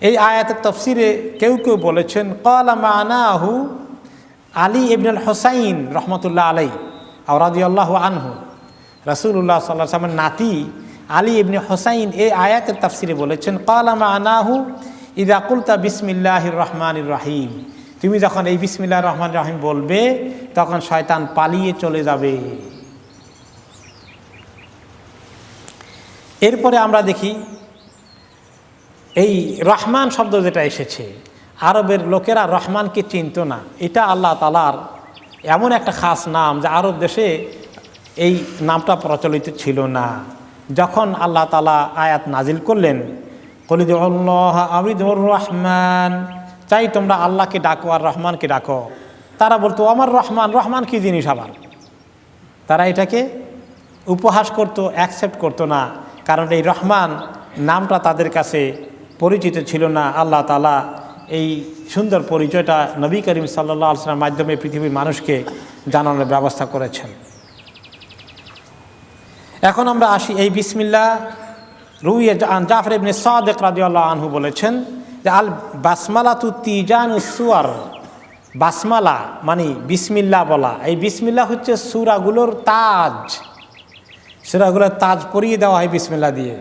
এই আয়াতের তাফসিরে কেউ কেউ বলেছেন ক্বালা মা'নাহু আলী ইবনুল হুসাইন রহমতুল্লাহ আলাইহি রাদিয়াল্লাহু আনহু, রাসূলুল্লাহ সাল্লাল্লাহু আলাইহি ওয়াসাল্লামের নাতি আলী ইবনে হুসাইন এই আয়াতের তাফসিরে বলেছেন ক্বালা মা'নাহু ইযা কুলতা বিসমিল্লাহির রহমানির রহিম, তুমি যখন এই বিসমিল্লাহির রহমানির রহিম বলবে তখন শয়তান পালিয়ে চলে যাবে। এরপরে আমরা দেখি এই রহমান শব্দ যেটা এসেছে, আরবের লোকেরা রহমানকে চিনত না, এটা আল্লাহ তাআলার এমন একটা খাস নাম যে আরব দেশে এই নামটা প্রচলিত ছিল না। যখন আল্লাহ তাআলা আয়াত নাজিল করলেন কুল উদুল্লাহা আও উদুর রহমান, চাই তোমরা আল্লাহকে ডাকো আর রহমানকে ডাকো, তারা বলতো আমার রহমান, রহমান কি জিনিস আবার? তারা এটাকে উপহাস করতো, অ্যাকসেপ্ট করতো না, কারণ এই রহমান নামটা তাদের কাছে পরিচিত ছিল না। আল্লাহ তাআলা এই সুন্দর পরিচয়টা নবী করিম সাল্লাল্লাহু আলাইহি ওয়াসাল্লামের মাধ্যমে পৃথিবীর মানুষকে জানানোর ব্যবস্থা করেছেন। এখন আমরা আসি এই বিসমিল্লাহ। রুইয়ে জাফর ইবনে সাদিক রাদিয়াল্লাহু আনহু বলেছেন যে আল বাসমালাতু তিজানুস সুয়ার, বাসমালা মানে বিসমিল্লাহ বলা, এই বিসমিল্লাহ হচ্ছে সূরাগুলোর তাজ, সূরাগুলোর তাজ পরিয়ে দেওয়া হয় বিসমিল্লাহ দিয়ে।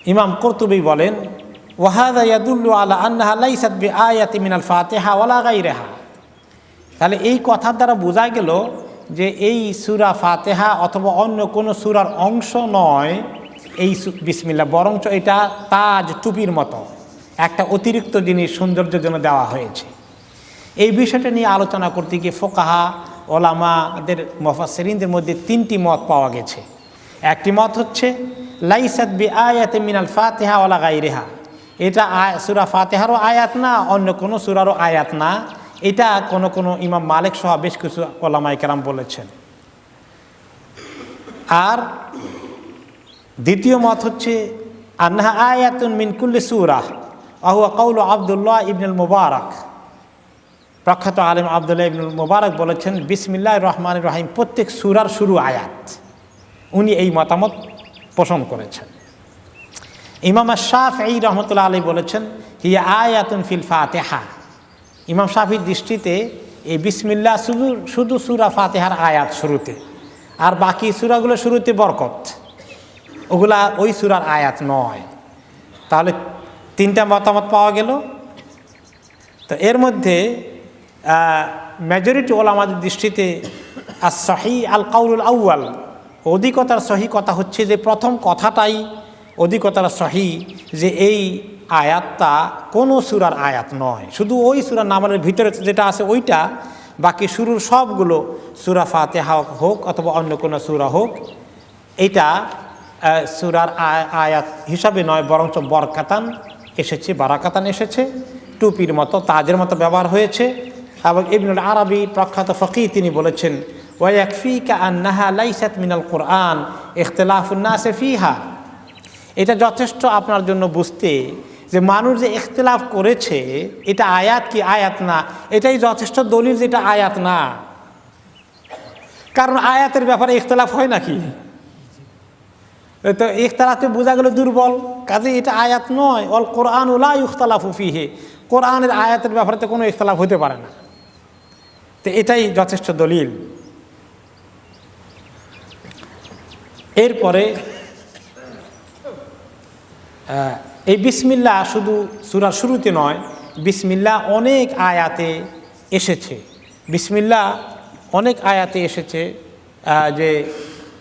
ইমাম কুরতুবী বলেন, ওয়াহাযা ইয়াদুল্লু আলা আন্নাহা লাইসাত বিআয়াতি মিনাল ফাতিহা ওয়ালা গায়রিহা। তাহলে এই কথার দ্বারা বোঝা গেল যে এই সূরা ফাতিহা অথবা অন্য কোনো সূরার অংশ নয় এই বিসমিল্লাহ, বরঞ্চ এটা তাজ, টুপির মতো একটা অতিরিক্ত জিনিস সৌন্দর্যের জন্য দেওয়া হয়েছে। এই বিষয়টা নিয়ে আলোচনা করতে গিয়ে ফোকাহা ওলামাদের মুফাসসিরিনদের মধ্যে 3টি মত পাওয়া গেছে। একটি মত হচ্ছে লাইসাত বিআয়াতি মিনাল ফাতিহা ওয়ালা গায়রিহা, এটা সূরা ফাতিহারও আয়াত না, অন্য কোনো সূরারও আয়াত না। এটা কোনো ইমাম মালিক সহ বেশ কিছু ওলামায়ে কেরাম বলেছেন। আর দ্বিতীয় মত হচ্ছে আন্নাহা আয়াতুন মিন কুল্লি সূরাহ ওয়া হুয়া কাউলু আব্দুল্লাহ ইবনুল মুবারক। প্রখ্যাত আলেম আব্দুল্লাহ ইবনুল মুবারক বলেছেন বিসমিল্লাহির রহমানির রহিম প্রত্যেক সূরার শুরু আয়াত। উনি এই মতামত পোষণ করেছেন। ইমাম শাফিঈ রহমতুল্লাহ আলাইহি বলেছেন হিয়া আয়াতুন ফিল ফাতিহা। ইমাম শাফিঈর দৃষ্টিতে এই বিসমিল্লাহ শুধু সূরা ফাতিহার আয়াত শুরুতে, আর বাকি সূরাগুলো শুরুতে বরকত, ওগুলা ওই সূরার আয়াত নয়। তাহলে 3টা মতামত পাওয়া গেল। তো এর মধ্যে মেজরিটি ওলামাদের দৃষ্টিতে আর সহি আল কাউলুল আউয়াল, অধিকতার সহি কথা হচ্ছে যে প্রথম কথাটাই অধিকতার সহি, যে এই আয়াতটা কোনো সূরার আয়াত নয়, শুধু ওই সূরার নামের ভিতরে যেটা আছে ওইটা, বাকি শুরুর সবগুলো সূরা ফাতিহা হোক অথবা অন্য কোনো সূরা হোক, এটা সূরার আয়াত হিসাবে নয়, বরঞ্চ বরকাতান এসেছে, বারাকাতান এসেছে, টুপির মতো, তাজের মতো ব্যবহার হয়েছে। এবং ইবনুল আরবি প্রখ্যাত ফকিহ তিনি বলেছেন ওয়ায়াকফিকা আন্নাহা লাইসাত মিনাল কুরআন ইখতিলাফুন নাস ফিহা। এটা যথেষ্ট আপনার জন্য বুঝতে যে মানুষ যে ইখতিলাফ করেছে এটা আয়াত কি আয়াত না, এটাই যথেষ্ট দলিল যে এটা আয়াত না। কারণ আয়াতের ব্যাপারে ইখতিলাফ হয় নাকি? তো ইখতিলাফে বোঝা গেল দুর্বল, কাজে এটা আয়াত নয়। অল কোরআন লা ইখতিলাফু ফিহি, কোরআনের আয়াতের ব্যাপারে তো কোনো ইখতিলাফ হতে পারে না। তো এটাই যথেষ্ট দলিল। এরপরে এই বিসমিল্লাহ শুধু সূরার শুরুতে নয়, বিসমিল্লাহ অনেক আয়াতে এসেছে। বিসমিল্লাহ অনেক আয়াতে এসেছে যে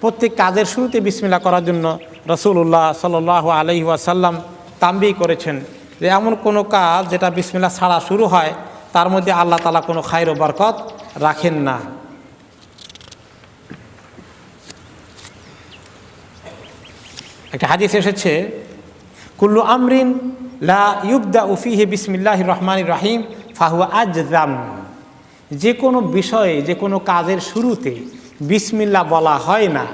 প্রত্যেক কাজের শুরুতে বিসমিল্লাহ করার জন্য রাসূলুল্লাহ সাল্লাল্লাহু আলাইহি ওয়াসাল্লাম তামবিহ করেছেন যে এমন কোনো কাজ যেটা বিসমিল্লাহ ছাড়া শুরু হয় তার মধ্যে আল্লাহ তাআলা কোনো খায়র ও বরকত রাখেন না। একটা হাদিস এসেছে কুল্লু আমরিন লা ইউবদাউ ফিহি বিসমিল্লাহির রহমানির রহিম ফাহুয়া আজজাম। যে কোনো বিষয়ে, যে কোনো কাজের শুরুতে বিসমিল্লাহ বলা হয় না,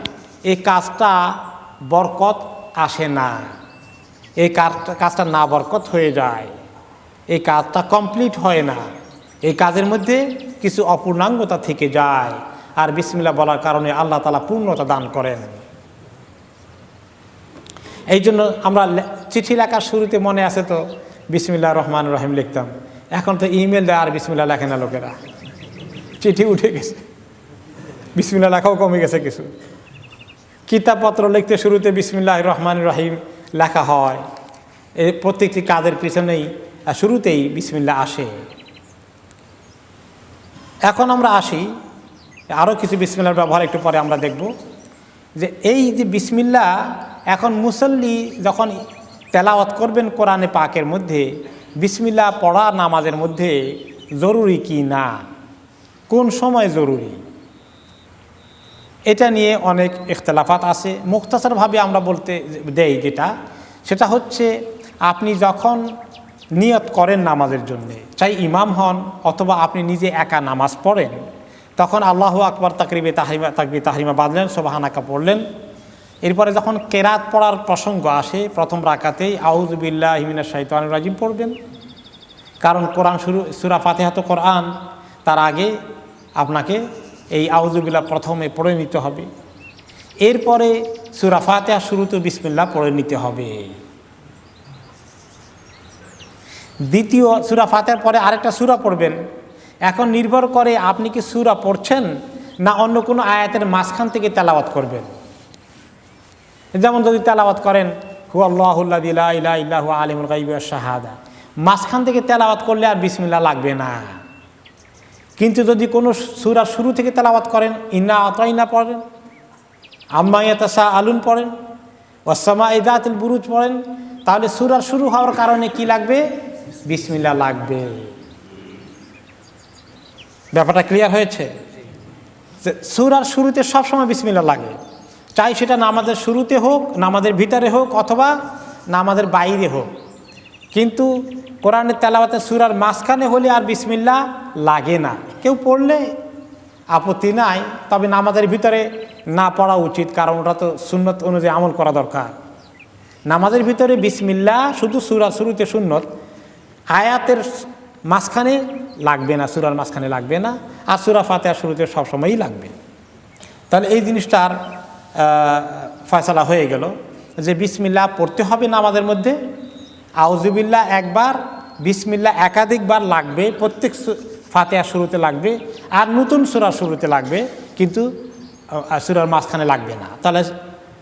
এই কাজটা বরকত আসে না, এই কাজটা না বরকত হয়ে যায়, এই কাজটা কমপ্লিট হয় না, এই কাজের মধ্যে কিছু অপূর্ণাঙ্গতা থেকে যায়। আর বিসমিল্লাহ বলার কারণে আল্লাহ তাআলা পূর্ণতা দান করেন। এই জন্য আমরা চিঠি লেখার শুরুতে মনে আছে তো বিসমিল্লাহির রহমানির রহিম লিখতাম। এখন তো ইমেল দেয় আর বিসমিল্লাহ লেখে না লোকেরা, চিঠি উঠে গেছে, বিসমিল্লাহ লেখাও কমে গেছে কিছু। কিতাবপত্র লিখতে শুরুতে বিসমিল্লাহির রহমানির রহিম লেখা হয়। এই প্রত্যেকটি কাজের পিছনেই শুরুতেই বিসমিল্লাহ আসে। এখন আমরা আসি আরও কিছু বিসমিল্লাহর ব্যবহার একটু পরে আমরা দেখব। যে এই যে বিসমিল্লাহ এখন মুসল্লি যখন তেলাওয়াত করবেন কোরআনে পাকের মধ্যে, বিসমিল্লাহ পড়া নামাজের মধ্যে জরুরি কি না, কোন সময় জরুরি, এটা নিয়ে অনেক ইখতিলাফাত আছে। মুখতাসারভাবে আমরা বলতে দেই যেটা, সেটা হচ্ছে আপনি যখন নিয়ত করেন নামাজের জন্যে, চাই ইমাম হন অথবা আপনি নিজে একা নামাজ পড়েন, তখন আল্লাহু আকবার তাকবীর তাহরিমা বাঁধলেন, সুবহানাকা পড়লেন। এরপরে যখন কেরাত পড়ার প্রসঙ্গ আসে প্রথম রাকাতেই আউযু বিল্লাহি মিনাশ শাইতানির রাজিম পড়বেন, কারণ কোরআন সূরা ফাতিহা তো কোরআন, তার আগে আপনাকে এই আউযু বিল্লাহ প্রথমে পড়ে নিতে হবে। এরপরে সূরা ফাতিহা শুরুতে বিসমিল্লাহ পড়ে নিতে হবে। দ্বিতীয় সূরা ফাতিহার পরে আরেকটা সূরা পড়বেন। এখন নির্ভর করে আপনি কি সূরা পড়ছেন না অন্য কোনো আয়াতের মাঝখান থেকে তেলাওয়াত করবেন। যেমন যদি তেলাওয়াত করেন হু আল্লাহুল্লাযী লা ইলাহা ইল্লা হু আলিমুল গায়বি ওয়াশ শাহাদা, মাঝখান থেকে তেলাওয়াত করলে আর বিসমিল্লাহ লাগবে না। কিন্তু যদি কোনো সূরা শুরু থেকে তেলাওয়াত করেন, ইন্না আতাইনা পড়েন, আম্মা ইয়াতাসাআলুন পড়েন, ওয়াস সামাই যাতিল বুরুজ পড়েন, তাহলে সূরার শুরু হওয়ার কারণে কি লাগবে? বিসমিল্লাহ লাগবে। ব্যাপারটা ক্লিয়ার হয়েছে? সূরার শুরুতে সবসময় বিসমিল্লাহ লাগে, চাই সেটা নামাজের শুরুতে হোক, নামাজের ভিতরে হোক, অথবা নামাজের বাইরে হোক। কিন্তু কোরআনের তেলাওয়াতে সূরার মাঝখানে হলে আর বিসমিল্লাহ লাগে না। কেউ পড়লে আপত্তি নাই, তবে নামাজের ভিতরে না পড়া উচিত, কারণ ওটা তো সুন্নত অনুযায়ী আমল করা দরকার। নামাজের ভিতরে বিসমিল্লাহ শুধু সূরা শুরুতে সুন্নত, আয়াতের মাঝখানে লাগবে না, সূরার মাঝখানে লাগবে না, আর সূরা ফাতিহা শুরুতে সবসময়ই লাগবে। তাহলে এই জিনিসটার ফয়সালা হয়ে গেল যে বিসমিল্লাহ পড়তে হবে নামাজের মধ্যে, আউযুবিল্লাহ একবার, বিসমিল্লাহ একাধিকবার লাগবে, প্রত্যেক ফাতিহা শুরুতে লাগবে, আর নতুন সূরা শুরুতে লাগবে, কিন্তু সূরার মাঝখানে লাগবে না। তাহলে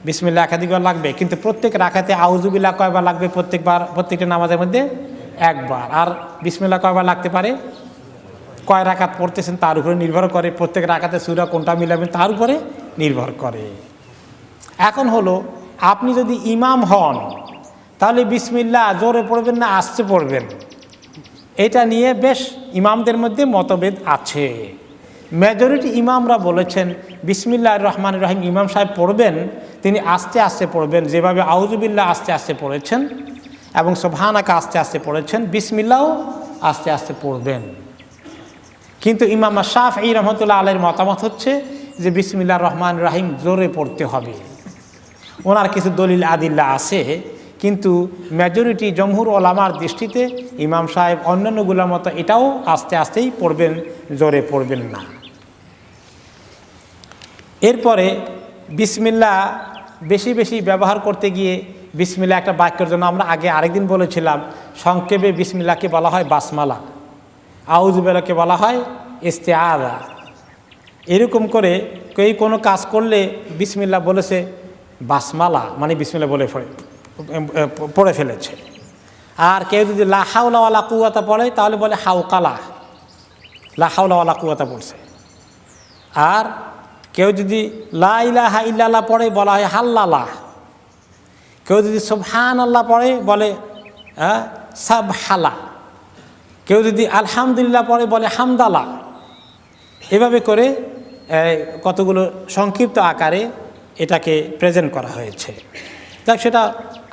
বিসমিল্লাহ একাধিকবার লাগবে, কিন্তু প্রত্যেক রাকাতে আউযুবিল্লাহ কয়বার লাগবে? প্রত্যেকটা নামাজের মধ্যে একবার। আর বিসমিল্লাহ কয়বার লাগতে পারে? কয় রাকাত পড়তেছেন তার উপরে নির্ভর করে, প্রত্যেক রাকাতে সূরা কোনটা মিলাবেন তার উপরে নির্ভর করে। এখন হলো, আপনি যদি ইমাম হন তাহলে বিসমিল্লাহ জোরে পড়বেন না আস্তে পড়বেন, এটা নিয়ে বেশ ইমামদের মধ্যে মতভেদ আছে। মেজরিটি ইমামরা বলেছেন বিসমিল্লাহির রহমানির রহিম ইমাম সাহেব পড়বেন, তিনি আস্তে আস্তে পড়বেন, যেভাবে আউযুবিল্লাহ আস্তে আস্তে পড়েছেন এবং সুবহানাকা আস্তে আস্তে পড়েছেন, বিসমিল্লাহও আস্তে আস্তে পড়বেন। কিন্তু ইমাম শাফঈ রাহমাতুল্লাহ আলাইহির মতামত হচ্ছে যে বিসমিল্লাহির রহমানির রহিম জোরে পড়তে হবে। ওনার কিছু দলিল আদিল্লা আছে, কিন্তু মেজরিটি জমহুর ওলামার দৃষ্টিতে ইমাম সাহেব অন্যান্যগুলোর মতো এটাও আস্তে আস্তেই পড়বেন, জোরে পড়বেন না। এরপরে বিসমিল্লাহ বেশি বেশি ব্যবহার করতে গিয়ে বিসমিল্লাহ একটা বাক্যের জন্য আমরা আগে আরেকদিন বলেছিলাম, সংক্ষেপে বিসমিল্লাহকে বলা হয় বাসমালা, আউযুবিল্লাহকে বলা হয় ইস্তিআযা। এরকম করে কেউ কোনো কাজ করলে বিসমিল্লাহ বলেছে বাসমালা, মানে বিসমিল্লাহ বলে পড়ে ফেলেছে। আর কেউ যদি লা হাওলা ওয়ালা কুওয়াতা পড়ে তাহলে বলে হাওকালা, লা হাওলা ওয়ালা কুওয়াতা পড়ছে। আর কেউ যদি লা ইলাহা ইল্লাল্লাহ পড়ে বলা হয় হাল্লালা। কেউ যদি সুবহানাল্লাহ পড়ে বলে সাবহালা। কেউ যদি আলহামদুলিল্লাহ পড়ে বলে হামদালা। এভাবে করে কতগুলো সংক্ষিপ্ত আকারে এটাকে প্রেজেন্ট করা হয়েছে। দেখ, সেটা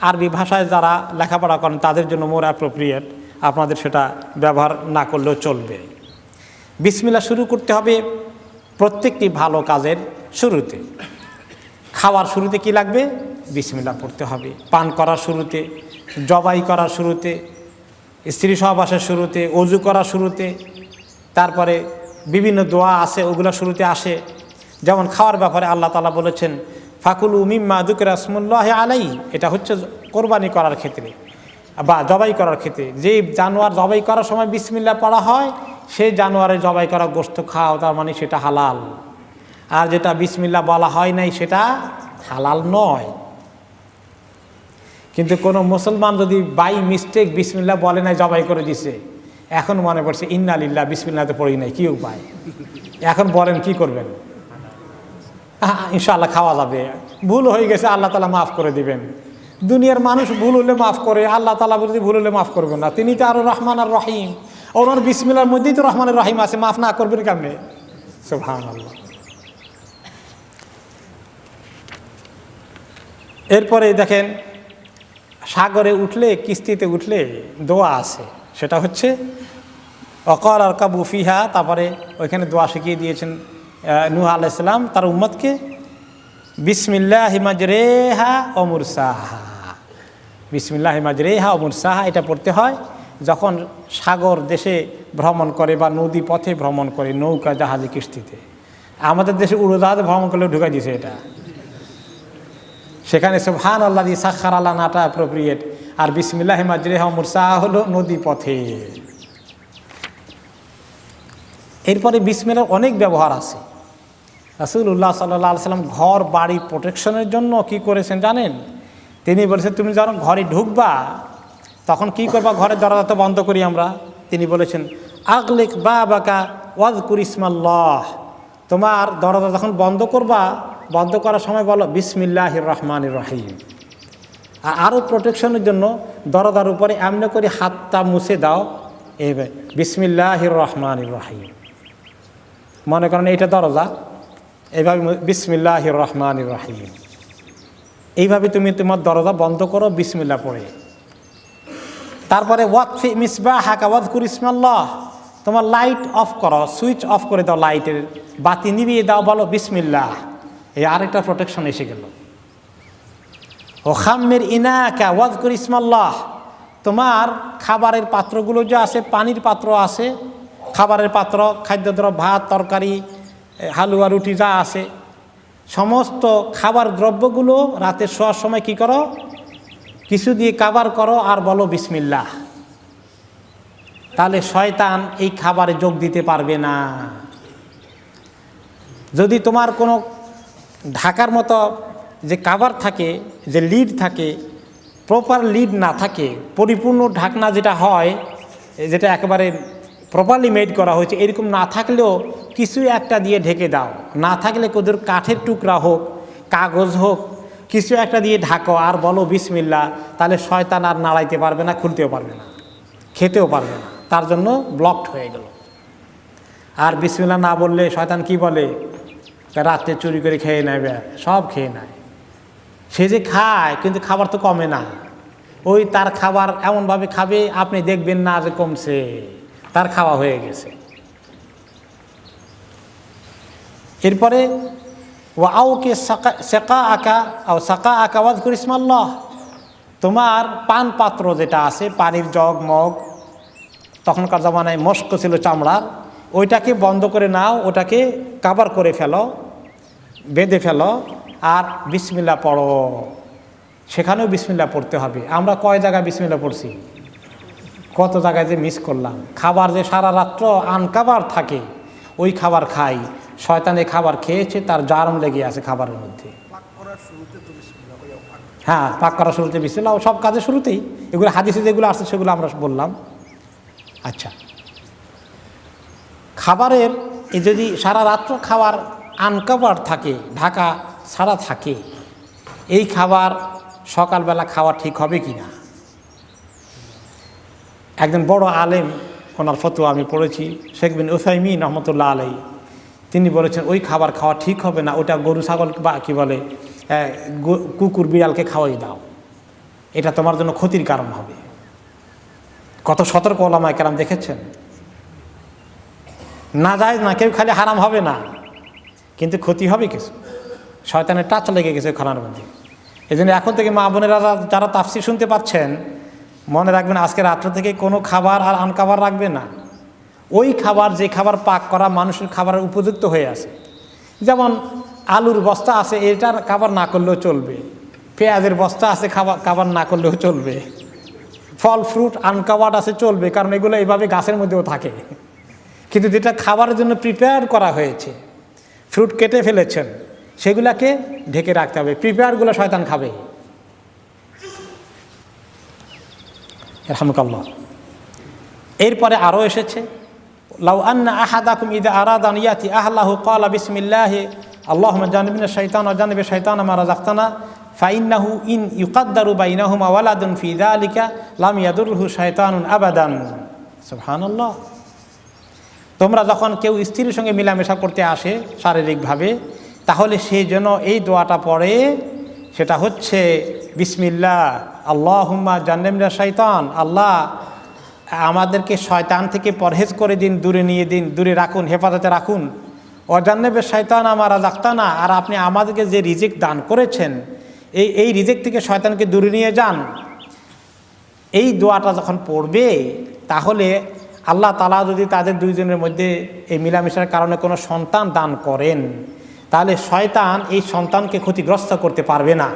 আরবি ভাষায় যারা লেখাপড়া করেন তাদের জন্য মোর অ্যাপ্রোপ্রিয়েট, আপনাদের সেটা ব্যবহার না করলেও চলবে। বিসমিল্লাহ শুরু করতে হবে প্রত্যেকটি ভালো কাজের শুরুতে। খাওয়ার শুরুতে কি লাগবে? বিসমিল্লাহ পড়তে হবে। পান করার শুরুতে, জবাই করার শুরুতে, স্ত্রী সহবাসের শুরুতে, ওযু করার শুরুতে, তারপরে বিভিন্ন দোয়া আছে ওগুলো শুরুতে আসে। যেমন খাওয়ার ব্যাপারে আল্লাহ তাআলা বলেছেন ফাকুলু মিম্মা যুকিরা ইসমুল্লাহি আলাইহি, এটা হচ্ছে কোরবানি করার ক্ষেত্রে বা জবাই করার ক্ষেত্রে। যেই জানোয়ার জবাই করার সময় বিসমিল্লাহ পড়া হয় সেই জানোয়ারে জবাই করা গোশত খাও, তার মানে সেটা হালাল। আর যেটা বিসমিল্লাহ বলা হয় নাই সেটা হালাল নয়। কিন্তু কোনো মুসলমান যদি বাই মিস্টেক বিসমিল্লাহ বলে নাই, জবাই করে দিছে, এখন মনে পড়ছে ইন্না লিল্লাহ, বিসমিল্লাহ তো পড়ি নাই, কী উপায়? এখন বলেন কি করবেন? ইনশাআল্লাহ খাওয়া যাবে, ভুল হয়ে গেছে, আল্লাহ তাআলা মাফ করে দিবেন। দুনিয়ার মানুষ ভুল হলে মাফ করে, আল্লাহ তাআলা যদি ভুল হলে মাফ করবেন না? তিনি তো আরো রহমান আর রহিম, ওনার বিসমিল্লাহর মধ্যেই তো রহমান আর রহিম আছে, মাফ না করবেন কেমনে? সুবহানাল্লাহ। এরপরে দেখেন, সাগরে উঠলে, কিস্তিতে উঠলে দোয়া আছে, সেটা হচ্ছে অকর আর কাবু ফিহা। তারপরে ওইখানে দোয়া শিখিয়ে দিয়েছেন নূহ আলাইহিস সালাম তার উম্মতকে, বিসমিল্লাহি মাজরেহা ওয়া মুরসাহা। বিসমিল্লাহি মাজরেহা ওয়া মুরসাহা এটা পড়তে হয় যখন সাগর দেশে ভ্রমণ করে বা নদী পথে ভ্রমণ করে, নৌকা, জাহাজে, কিস্তিতে। আমাদের দেশে উড়োজাহাজে ভ্রমণ করলে ঢুকাই দিয়েছে এটা, সেখানে সুবহানাল্লাযী সাখখারা লানাটা অ্যাপ্রোপ্রিয়েট। আর বিসমিল্লাহি মাজরেহা ওয়া মুরসাহা হলো নদী পথে। এরপরে বিসমিল্লাহর অনেক ব্যবহার আছে। রাসূলুল্লাহ সাল্লাল্লাহু আলাইহি ওয়াসাল্লাম ঘর বাড়ি প্রোটেকশনের জন্য কি করেছেন জানেন? তিনি বলেছেন তুমি যখন ঘরে ঢুকবা তখন কি করবা, ঘরের দরজা তো বন্ধ করি আমরা। তিনি বলেছেন আগলিক বাবাকা ওয়াজকুর ইসমাল্লাহ, তোমার দরজা যখন বন্ধ করবা, বন্ধ করার সময় বলো বিসমিল্লাহির রহমানির রহিম। আর আরও প্রোটেকশনের জন্য দরজার উপরে এমনি করে হাতটা মুছে দাও, এইভাবে বিসমিল্লাহির রহমানির রহিম। মনে করেন এইটা দরজা, এইভাবে বিসমিল্লাহির রহমানির রহিম, এইভাবে তুমি তোমার দরজা বন্ধ করো বিসমিল্লাহ পড়ে। তারপরে ওয়াতফি মিসবাহাকা ওয়াজকুর ইসমাল্লাহ, তোমার লাইট অফ করো, সুইচ অফ করে দাও, লাইটের বাতি নিভিয়ে দাও, বলো বিসমিল্লাহ। এই আরেকটা প্রোটেকশন এসে গেল। ও খাম্মির ইনাকা ওয়াজকুর ইসমাল্লাহ, তোমার খাবারের পাত্রগুলো যে আছে, পানির পাত্র আছে, খাবারের পাত্র, খাদ্যদ্রব্য, ভাত তরকারি, হালুয়া রুটি যা আছে, সমস্ত খাবার দ্রব্যগুলো রাতে শোয়ার সময় কি করো, কিছু দিয়ে কাভার করো আর বলো বিসমিল্লাহ। তাহলে শয়তান এই খাবারে যোগ দিতে পারবে না। যদি তোমার কোনো ঢাকার মতো যে কাভার থাকে, যে লিড থাকে, প্রপার লিড না থাকে, পরিপূর্ণ ঢাকনা যেটা হয়, যেটা একেবারে প্রপারলি মেড করা হয়েছে, এরকম না থাকলেও কিছু একটা দিয়ে ঢেকে দাও। না থাকলে কোদের কাঠের টুকরা হোক, কাগজ হোক, কিছু একটা দিয়ে ঢাকো আর বলো বিসমিল্লাহ। তাহলে শয়তান আর নাড়াইতে পারবে না, খুলতেও পারবে না, খেতেও পারবে না, তার জন্য ব্লকড হয়ে গেল। আর বিসমিল্লাহ না বললে শয়তান কি বলে, রাত্রে চুরি করে খেয়ে নেবে, সব খেয়ে নেয়। সে যে খায় কিন্তু খাবার তো কমে না, ওই তার খাবার এমনভাবে খাবে আপনি দেখবেন না যে কমছে, তার খাওয়া হয়ে গেছে। এরপরে ও আউকে সেকা আঁকা ও সাকা আঁকা ওয়াজকুর ইসমাল্লাহ, তোমার পান পাত্র যেটা আছে, পানির জগ মগ, তখনকার জামানায় মস্ক ছিল চামড়ার, ওইটাকে বন্ধ করে নাও, ওটাকে কাভার করে ফেলো, বেঁধে ফেলো আর বিসমিল্লাহ পড়ো। সেখানেও বিসমিল্লাহ পড়তে হবে। আমরা কয় জায়গায় বিসমিল্লাহ পড়ছি, কত জায়গায় যে মিস করলাম। খাবার যে সারা রাত্র আনকাভার থাকে, ওই খাবার খাই, শয়তানে খাবার খেয়েছে, তার জারম লেগে আছে খাবারের মধ্যে। হ্যাঁ, পাক করার শুরুতে বিসমিল্লাহ, সব কাজের শুরুতেই এগুলো হাদিসে যেগুলো আসছে সেগুলো আমরা বললাম। আচ্ছা, খাবারের এই যদি সারা রাত্র খাবার আনকাভার থাকে, ঢাকা ছাড়া থাকে, এই খাবার সকালবেলা খাওয়া ঠিক হবে কি না? একজন বড় আলেম, ওনার ফতোয়া আমি পড়েছি, শেখ বিন উসাইমিন রহমতুল্লাহ আলাই, তিনি বলেছেন ওই খাবার খাওয়া ঠিক হবে না, ওটা গরু ছাগল বা কী বলে কুকুর বিড়ালকে খাওয়াই দাও, এটা তোমার জন্য ক্ষতির কারণ হবে। কত সতর্ক ওলামায়ে কেরাম দেখেছেন। না যায় না, কেউ খালি হারাম হবে না, কিন্তু ক্ষতি হবে কিছু, শয়তানের টাচ লেগে গেছে খানার মধ্যে। এই জন্য এখন থেকে মা বোনেরা যারা তাফসীর শুনতে পাচ্ছেন, মনে রাখবেন আজকে রাত্র থেকে কোনো খাবার আর আনখাবার রাখবে না। ওই খাবার, যে খাবার পাক করা মানুষের খাবারের উপযুক্ত হয়ে আছে, যেমন আলুর বস্তা আছে, এটার খাবার না করলেও চলবে, পেঁয়াজের বস্তা আছে, খাবার না করলেও চলবে, ফল ফ্রুট আনকাভার্ড আছে, চলবে, কারণ এগুলো এইভাবে গাছের মধ্যেও থাকে। কিন্তু যেটা খাবারের জন্য প্রিপেয়ার করা হয়েছে, ফ্রুট কেটে ফেলেছেন, সেগুলাকে ঢেকে রাখতে হবে। প্রিপেয়ারগুলো শয়তান খাবে। আলহামদুলিল্লাহ। এরপরে আরও এসেছে, লাউ আন্না আহাদাকুম ইযা আরাদা আন ইয়াতি আহলাহু ক্বালা বিসমিল্লাহি আল্লাহুম্মা জান্নিবনা শাইতান ওয়া জান্নিবি শাইতানা মা রাযাকতানা ফাইন্নাহু ইন ইউকাদ্দারু বাইনাহুমা ওয়ালাদুন ফি যালিকা লাম ইয়াদুরহু শাইতানুন আবাদান। সুবহানাল্লাহ। তোমরা যখন কেউ স্ত্রীর সঙ্গে মিলামেশা করতে আসে শারীরিকভাবে, তাহলে সে যেন এই দোয়াটা পড়ে, সেটা হচ্ছে বিসমিল্লাহ আল্লাহুম্মা জান্নিবনা শাইতান, আল্লাহ আমাদেরকে শয়তান থেকে পরহেজ করে দিন, দূরে নিয়ে দিন, দূরে রাখুন, হেফাজতে রাখুন। ও জান্নিবে শাইতান আমার রাযাকতানা, আর আপনি আমাদেরকে যে রিজিক দান করেছেন, এই রিজিক থেকে শয়তানকে দূরে নিয়ে যান। এই দোয়াটা যখন পড়বে, তাহলে আল্লাহ তাআলা যদি তাদের দুইজনের মধ্যে এই মিলামেশার কারণে কোনো সন্তান দান করেন, তাহলে শয়তান এই সন্তানকে ক্ষতিগ্রস্ত করতে পারবে না,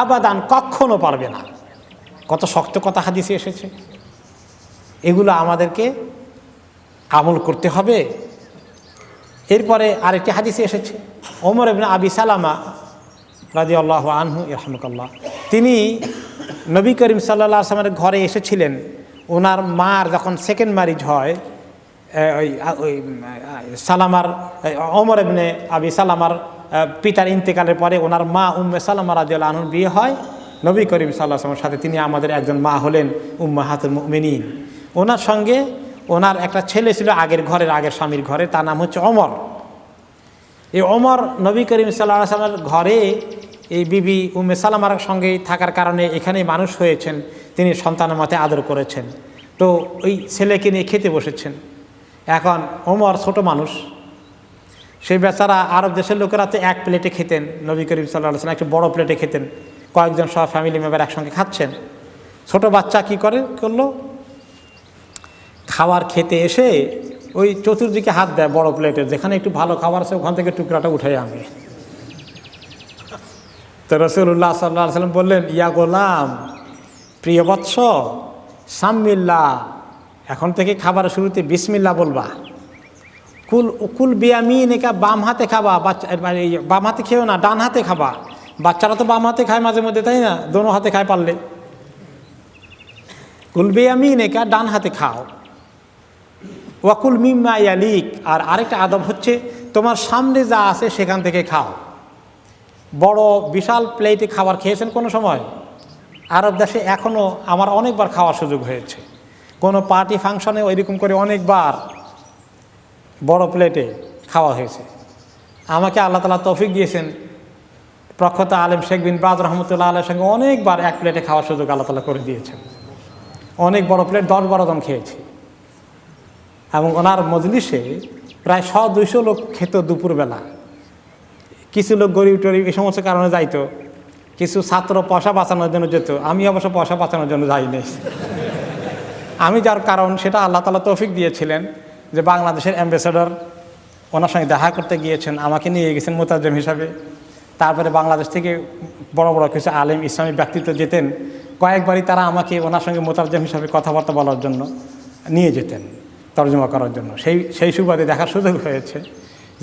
আবাদান, কখনো পারবে না। কত শক্ত কথা হাদিসে এসেছে। এগুলো আমাদেরকে আমল করতে হবে। এরপরে আরেকটি হাদিসে এসেছে, ওমর ইবনে আবি সালামা রাদিয়াল্লাহু আনহু রাহমাতুল্লাহ, তিনি নবী করিম সাল্লাল্লাহু আলাইহি ওয়াসাল্লামের ঘরে এসেছিলেন। ওনার মার যখন সেকেন্ড ম্যারিজ হয়, ওই সালামার ওমর ইবনে আবি সালামার পিতার ইন্তেকালের পরে ওনার মা উম্মে সালামা রাদিয়াল্লাহু আনহার বিয়ে হয় নবী করিম সাল্লাল্লাহু আলাইহি ওয়াসাল্লামের সাথে। তিনি আমাদের একজন মা হলেন উম্মাহাতুল মুমিনিন। ওনার সঙ্গে ওনার একটা ছেলে ছিল আগের স্বামীর ঘরে, তার নাম হচ্ছে ওমর। এই ওমর নবী করিম সাল্লাল্লাহু আলাইহি ওয়াসাল্লামের ঘরে এই বিবি উম্মে সালামার সঙ্গে থাকার কারণে এখানে মানুষ হয়েছেন, তিনি সন্তানের মতে আদর করেছেন। তো ওই ছেলেকে নিয়ে খেতে বসেছেন। এখন ওমর ছোট মানুষ, সেই বেচারা আরব দেশের লোকেরা তো এক প্লেটে খেতেন, নবী করিম সাল্লাল্লাহু আলাইহি ওয়াসাল্লাম একটু বড় প্লেটে খেতেন, কয়েকজন সব ফ্যামিলি মেম্বার একসঙ্গে খাচ্ছেন। ছোট বাচ্চা কী করলো, খাবার খেতে এসে ওই চতুর্দিকে হাত দেয় বড় প্লেটের, যেখানে একটু ভালো খাবার আছে ওখান থেকে টুকরাটা উঠাই আনে। তো রাসূলুল্লাহ সাল্লাল্লাহু আলাইহি ওয়াসাল্লাম বললেন, ইয়া গোলাম, প্রিয় বৎস, সাম্মিল্লাহ, এখন থেকে খাবারের শুরুতে বিসমিল্লাহ বলবা। কুল বিয়ামিনিকা, বাম হাতে খাবা, বাম হাতে খেও না, ডান হাতে খাবা। বাচ্চারা তো বাম হাতে খায় মাঝে মধ্যে, তাই না? দোনো হাতে খায় পারলে। কুল বিয়ামিনিকা, ডান হাতে খাও। ওয়াকুল মিম্মা ইয়ালিক, আর আরেকটা আদব হচ্ছে তোমার সামনে যা আছে সেখান থেকে খাও। বড় বিশাল প্লেটে খাবার খেয়েছেন কোনো সময়? আরব দেশে এখনও আমার অনেকবার খাওয়ার সুযোগ হয়েছে। কোনো পার্টি ফাংশনে ওইরকম করে অনেকবার বড় প্লেটে খাওয়া হয়েছে। আমাকে আল্লাহ তাআলা তৌফিক দিয়েছেন, প্রখ্যাত আলেম শেখ বিন বাজ রহমতুল্লাহ আলাইহির সঙ্গে অনেকবার এক প্লেটে খাওয়ার সুযোগ আল্লাহ তাআলা করে দিয়েছেন। অনেক বড় প্লেট 10-12 জন খেয়েছি। এবং ওনার মজলিসে প্রায় 100-200 লোক খেত দুপুরবেলা। কিছু লোক গরিব টরিব এই সমস্ত কারণে যাইতো, কিছু ছাত্র পয়সা বাঁচানোর জন্য যেত। আমি অবশ্য পয়সা বাঁচানোর জন্য যাইনি। আমি যার কারণ সেটা আল্লাহ তাআলা তৌফিক দিয়েছিলেন যে বাংলাদেশের অ্যাম্বাসেডর ওনার সঙ্গে দেখা করতে গিয়েছেন, আমাকে নিয়ে গেছেন মুতাজ্জেম হিসাবে। তারপরে বাংলাদেশ থেকে বড় বড় কিছু আলেম ইসলামী ব্যক্তিত্ব যেতেন, কয়েকবারই তারা আমাকে ওনার সঙ্গে মুতাজ্জেম হিসাবে কথাবার্তা বলার জন্য নিয়ে যেতেন, তর্জমা করার জন্য। সেই সুবাদে দেখার সুযোগ হয়েছে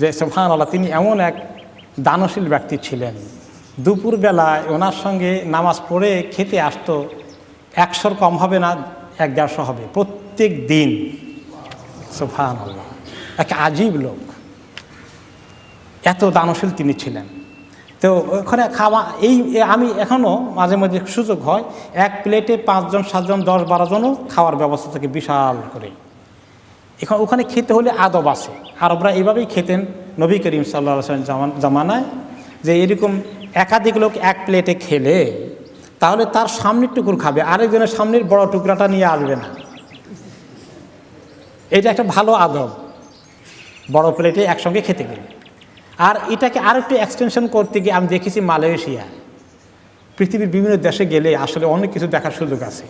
যে সুবহানাল্লাহ, তিনি এমন এক দানশীল ব্যক্তি ছিলেন। দুপুরবেলায় ওনার সঙ্গে নামাজ পড়ে খেতে আসতো 100 কম হবে না, 150 হবে প্রত্যেক দিন। সুবহানাল্লাহ, এক আজীব লোক, এত দানশীল তিনি ছিলেন। তো ওখানে খাওয়া, আমি এখনও মাঝে মাঝে সুযোগ হয়, এক প্লেটে 5 জন 7 জন 10-12 জনও খাওয়ার ব্যবস্থা থাকে বিশাল করে। ওখানে খেতে হলে আদব আছে। আরবরা এইভাবেই খেতেন নবী করিম সাল্লাল্লাহু আলাইহি ওয়াসাল্লাম জামানায়, যে এরকম একাধিক লোক এক প্লেটে খেলে তাহলে তার সামনের টুকুর খাবে, আরেকজনের সামনের বড় টুকরাটা নিয়ে আসবে না। এটা একটা ভালো আদব বড় প্লেটে একসঙ্গে খেতে গেলে। আর এটাকে আরেকটু এক্সটেনশন করতে গিয়ে আমি দেখেছি মালয়েশিয়া, পৃথিবীর বিভিন্ন দেশে গেলে আসলে অনেক কিছু দেখার সুযোগ আছে।